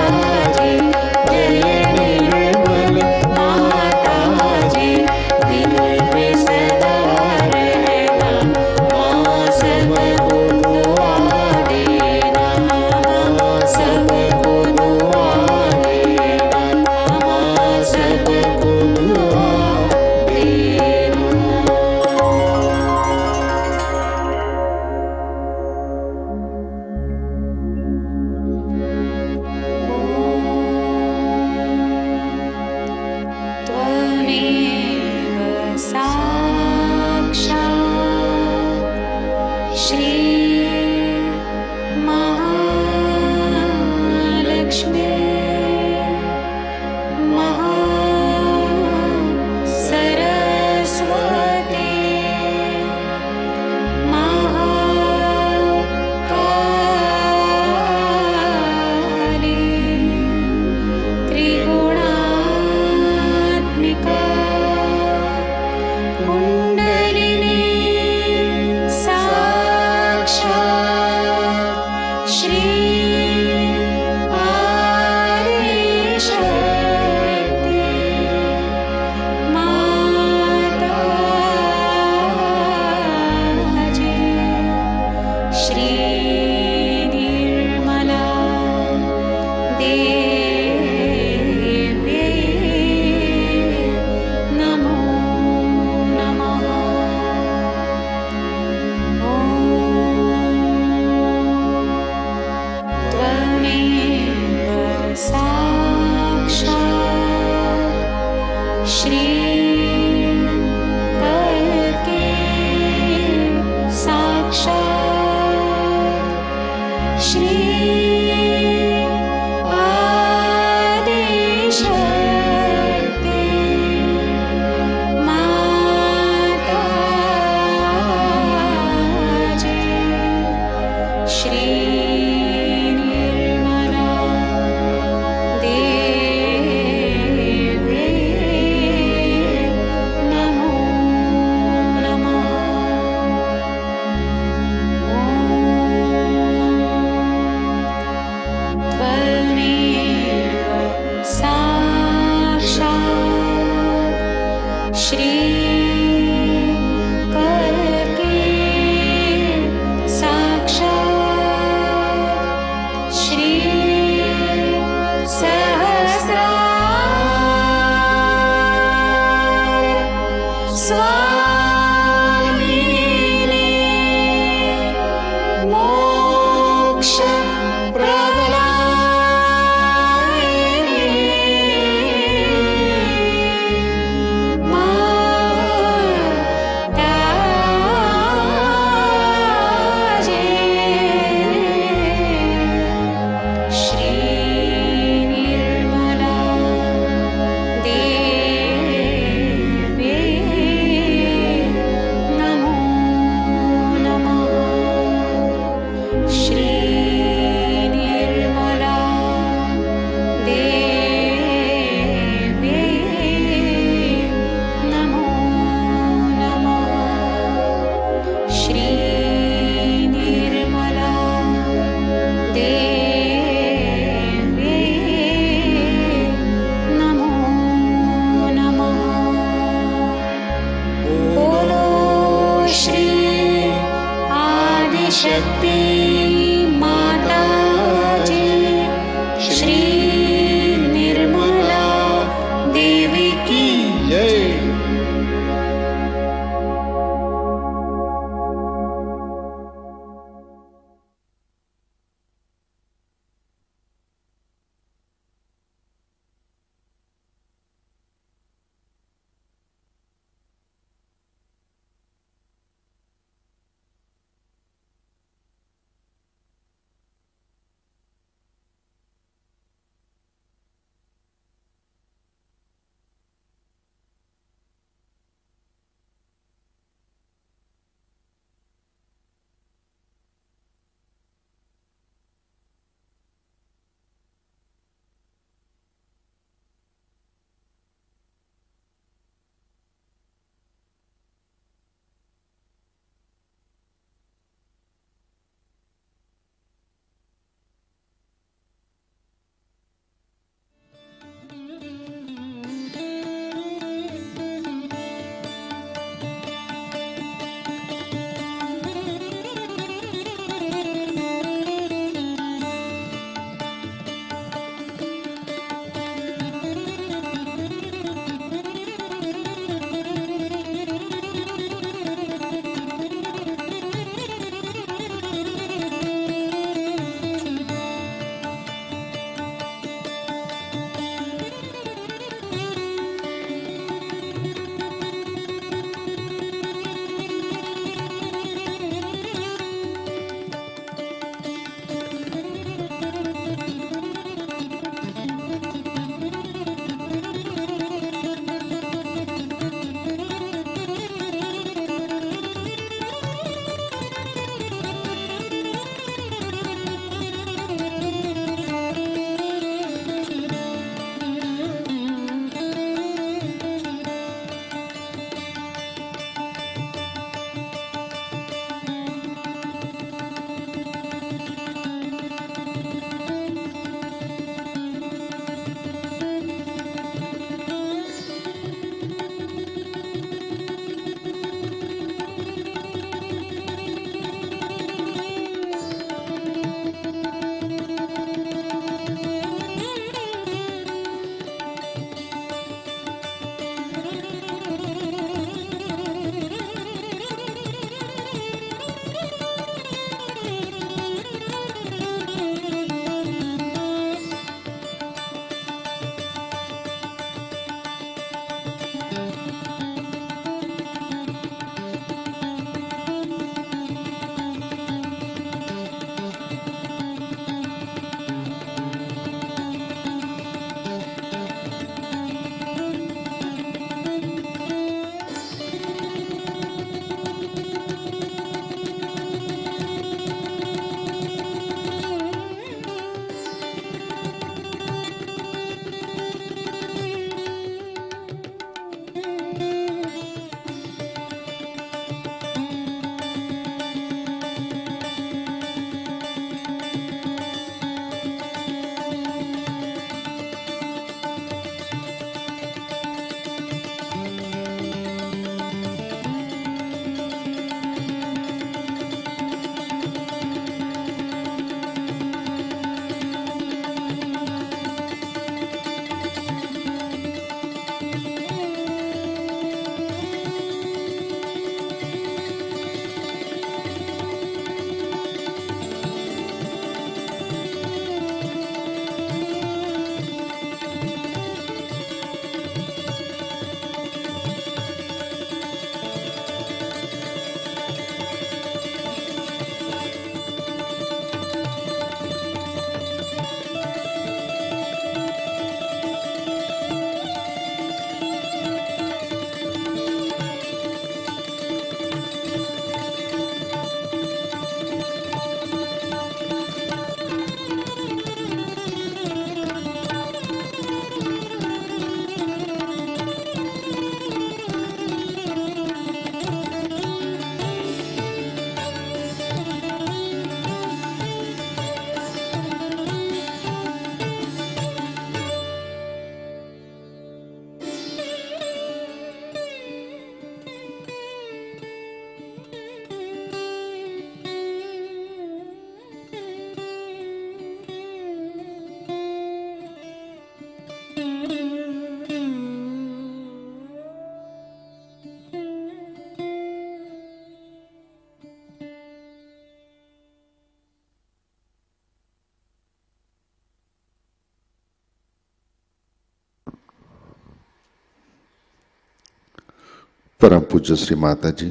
परम पूज्य श्री माता जी,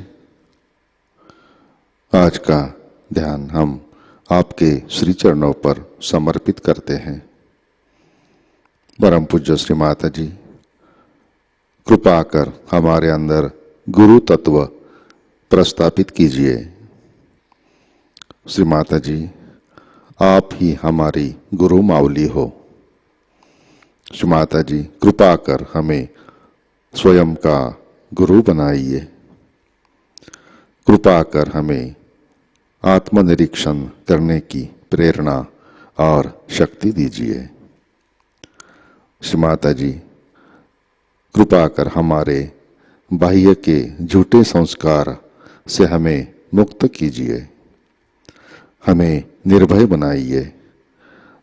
आज का ध्यान हम आपके श्री चरणों पर समर्पित करते हैं। परम पूज्य श्री माता जी, कृपा कर हमारे अंदर गुरु तत्व प्रस्थापित कीजिए। श्री माता जी, आप ही हमारी गुरु मावली हो। श्री माता जी, कृपा कर हमें स्वयं का गुरु बनाइए। कृपा कर हमें आत्मनिरीक्षण करने की प्रेरणा और शक्ति दीजिए। श्री माता जी, कृपा कर हमारे बाह्य के झूठे संस्कार से हमें मुक्त कीजिए। हमें निर्भय बनाइए।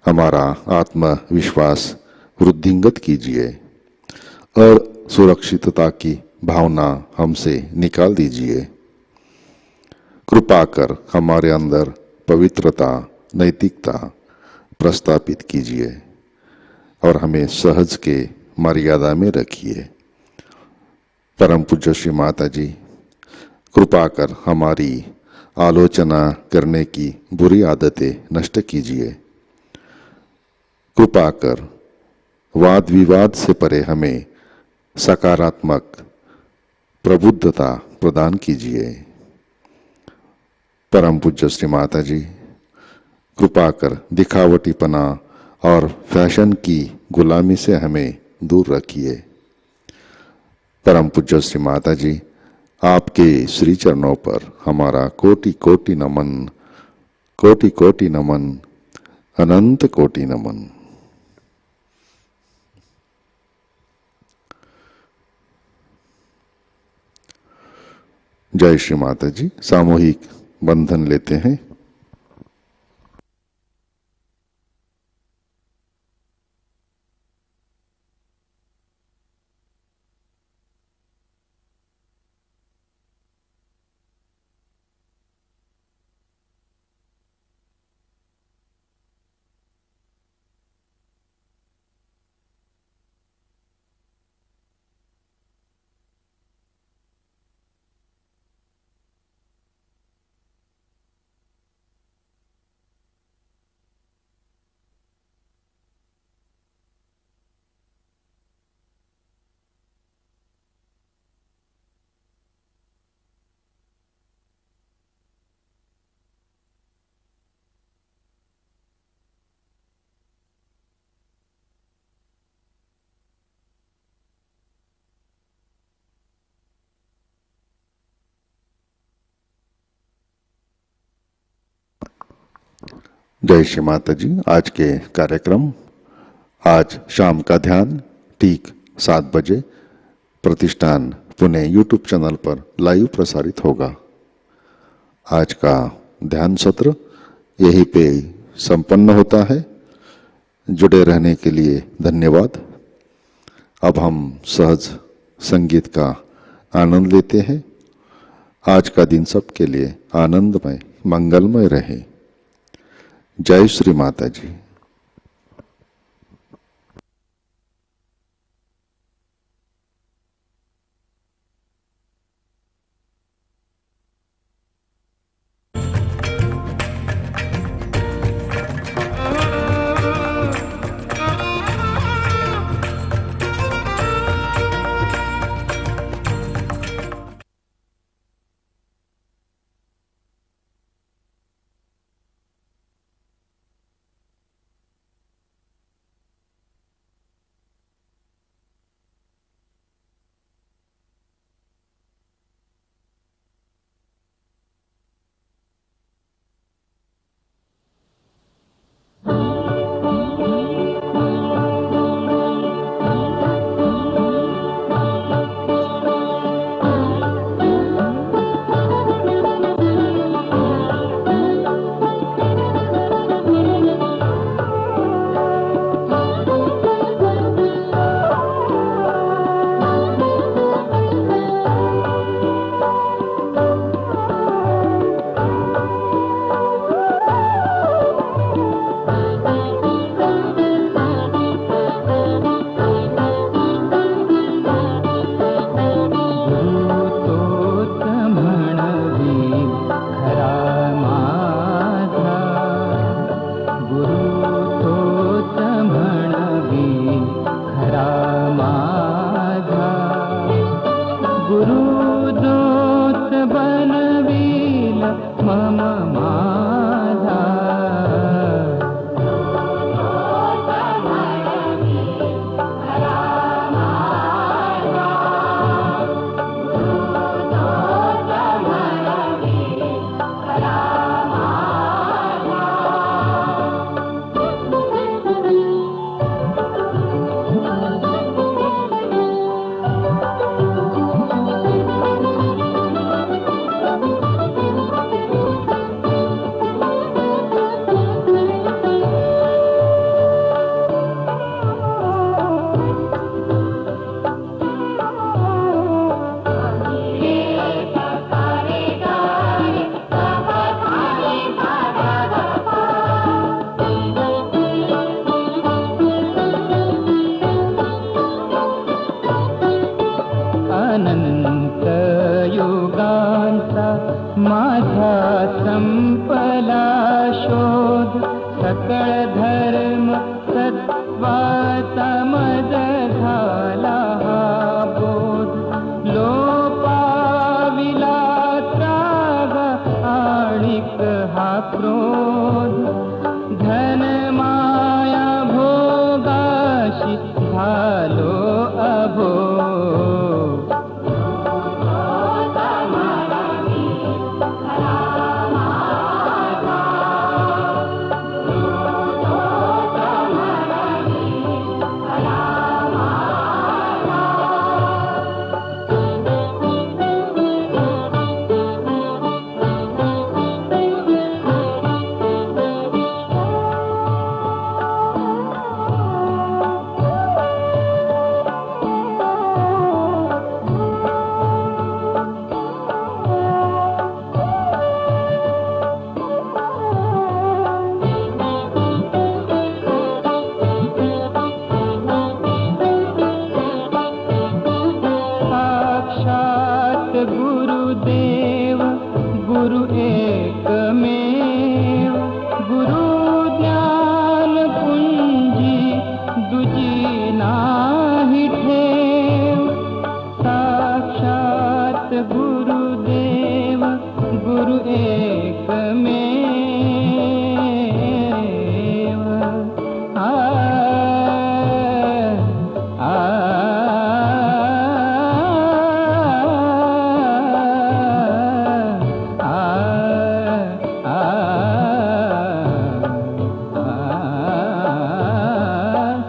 हमारा आत्मविश्वास वृद्धिंगत कीजिए और सुरक्षितता की भावना हमसे निकाल दीजिए। कृपा कर हमारे अंदर पवित्रता, नैतिकता प्रस्थापित कीजिए और हमें सहज के मर्यादा में रखिए। परम पूज्य श्री माता जी, कृपा कर हमारी आलोचना करने की बुरी आदतें नष्ट कीजिए। कृपा कर वाद विवाद से परे हमें सकारात्मक प्रबुद्धता प्रदान कीजिए। परम पूज्य श्री माता जी, कृपा कर दिखावटीपना और फैशन की गुलामी से हमें दूर रखिए। परम पूज्य श्री माता जी, आपके श्री चरणों पर हमारा कोटि कोटि नमन, कोटि कोटि नमन, अनंत कोटि नमन। जय श्री माता जी। सामूहिक बंधन लेते हैं। जय श्री माता जी। आज के कार्यक्रम, आज शाम का ध्यान ठीक 7 बजे प्रतिष्ठान पुणे यूट्यूब चैनल पर लाइव प्रसारित होगा। आज का ध्यान सत्र यहीं पे संपन्न होता है। जुड़े रहने के लिए धन्यवाद। अब हम सहज संगीत का आनंद लेते हैं। आज का दिन सबके लिए आनंदमय, मंगलमय रहे। जय श्री माता जी। वातमद झाला हा बोध, लोपाविला त्राग आणिक हा क्रोध, धन माया भोगाशी झालो अभोग. साक्षात गुरुदेव गुरु एकमेव, गुरु ज्ञान पुंजी दुजी नाही ठेव. साक्षात गुरुदेव गुरु एकमेव. आ आ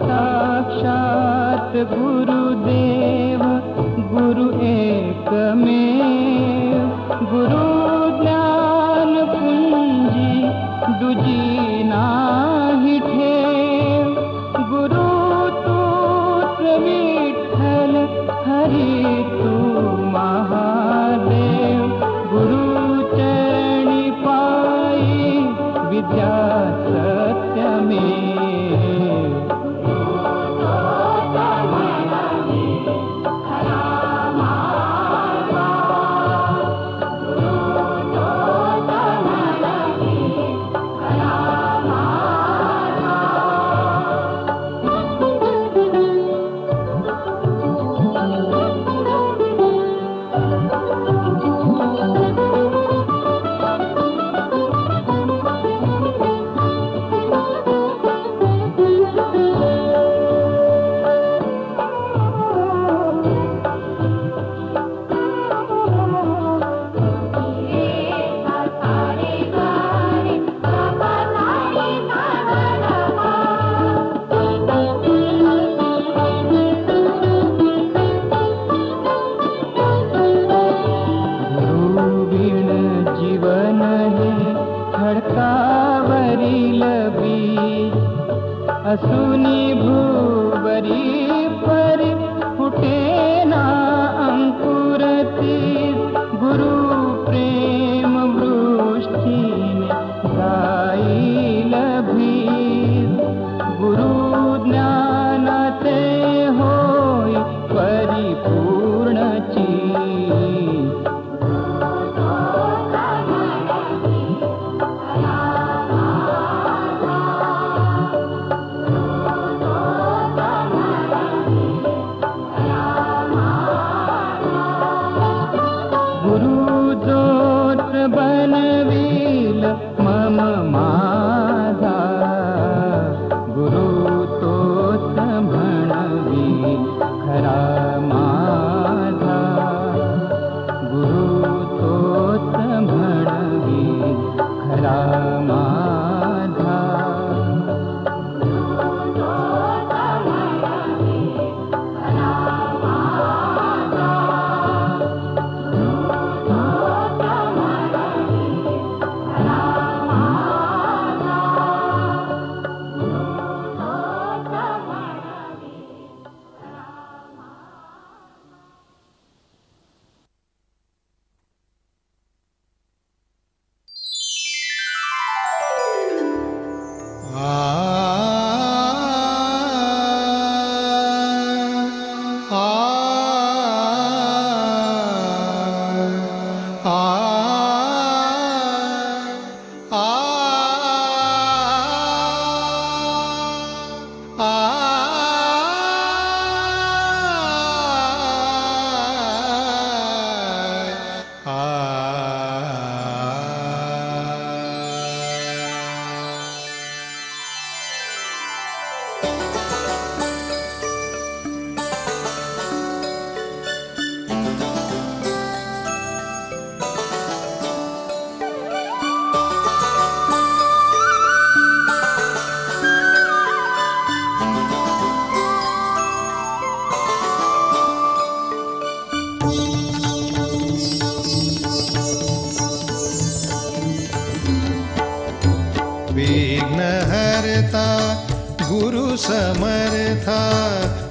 साक्षात गुरुदेव गुरु एकमेव, गुरु ज्ञान पुंजी दुजी नाही ठेव. गुरु तूच विठ्ठल हरी तू महादेव, गुरु चरणी पायी विद्या सत्यमेव. जीवन हे खडकावरील बीज, असुनी भूवरी परी फुटेना अंकुरतीस. गुरु प्रेम वृष्टीने जाईल भीज, गुरु ज्ञानाचे होय परिपूर्ण चीज. गुरु गुरु समर्था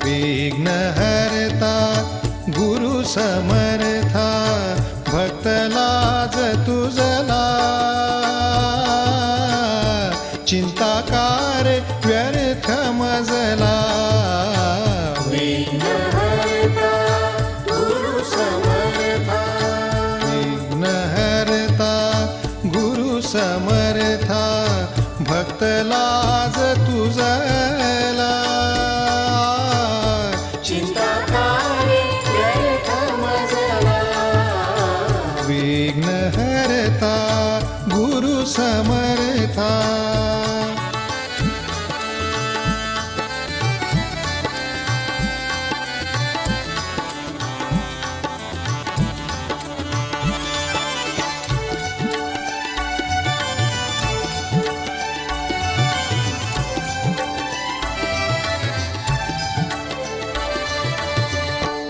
विघ्न हरता गुरु समर्था भक्त लाज तुझला चिंताकार व्यर्थ मजला विघ्नहर्ता गुरु समर्था विघ्नहर्ता गुरु समर्था भक्त लाज तुझला चिंताकारी व्यर्थ मजला विघ्नहर्ता गुरु समर्था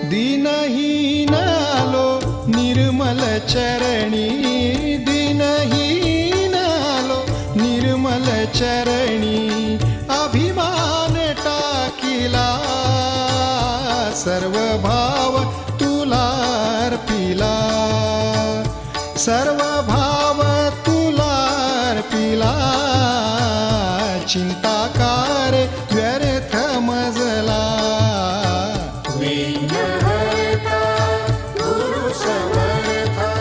दीनहीन आलो निर्मल चरणी दीनहीन आलो निर्मल चरणी अभिमान टाकिला सर्व भाव तुला अर्पिला सर्व भाव तुला अर्पिला चिंताकार व्यर्थ मजला विघ्नहर्ता गुरु समर्था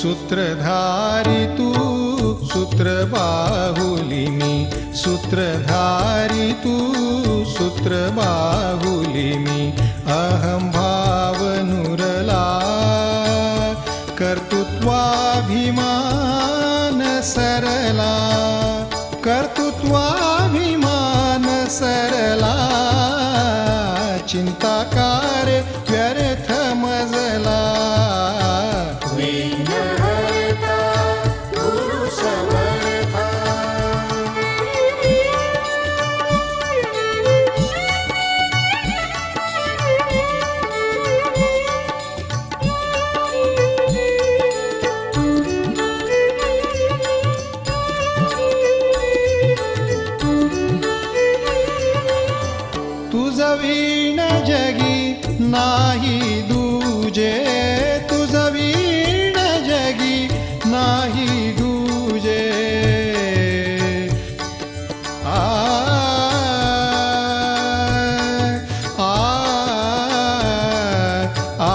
सूत्रधारी तू सूत्र बाहुलिनी सूत्रधारी तू सूत्र बाहुलिनी अहं भाव नुरला कर्तृत्वाभिमान सरला कर्तृत्वाभिमान सरला चिंताकार व्यर्थ मजला विघ्नहर्ता गुरु समर्था तुझ वीण जगी नाही दूजे तुझ वीण जगी नाही दूजे आ आ आ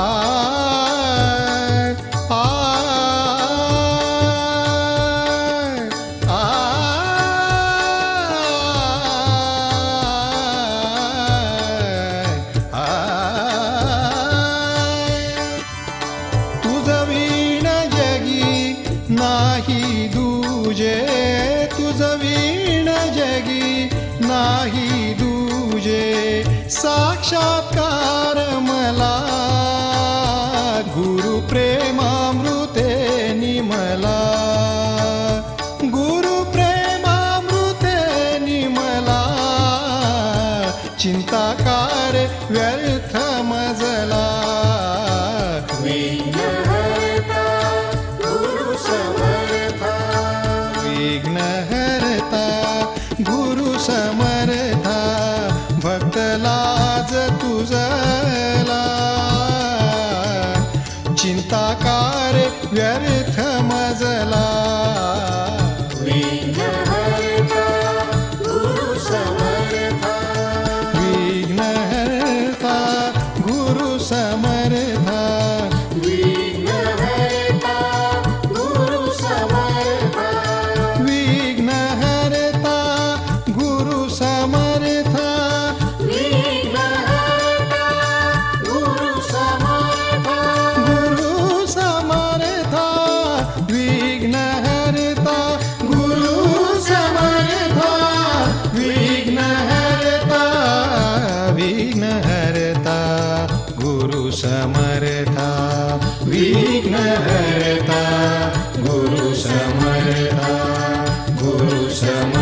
तुझ वीण जगी नाही दूजे तुझ वीण जगी नाही दूजे साक्षात्कार मला गुरु प्रेमामृते निमला गुरु प्रेमामृते निमला चिंताकार व्यर्थ मजला विघ्नहर्ता गुरु समर्था विघ्नहर्ता गुरु समर्था भक्त लाज तुझला चिंताकार व्यर्थ मजला विघ्नहर्ता गुरु समर्था विघ्नहर्ता गुरु समर्था विघ्नहर्ता गुरु समर्था विघ्नहर्ता गुरु समर्था विघ्नहर्ता गुरु समर्था गुरु समर्था विघ्नहर्ता गुरु समर्था विघ्नहर्ता विघ्नहर्ता गुरु समर्था विघ्नहर्ता समर्था गुरु समर्था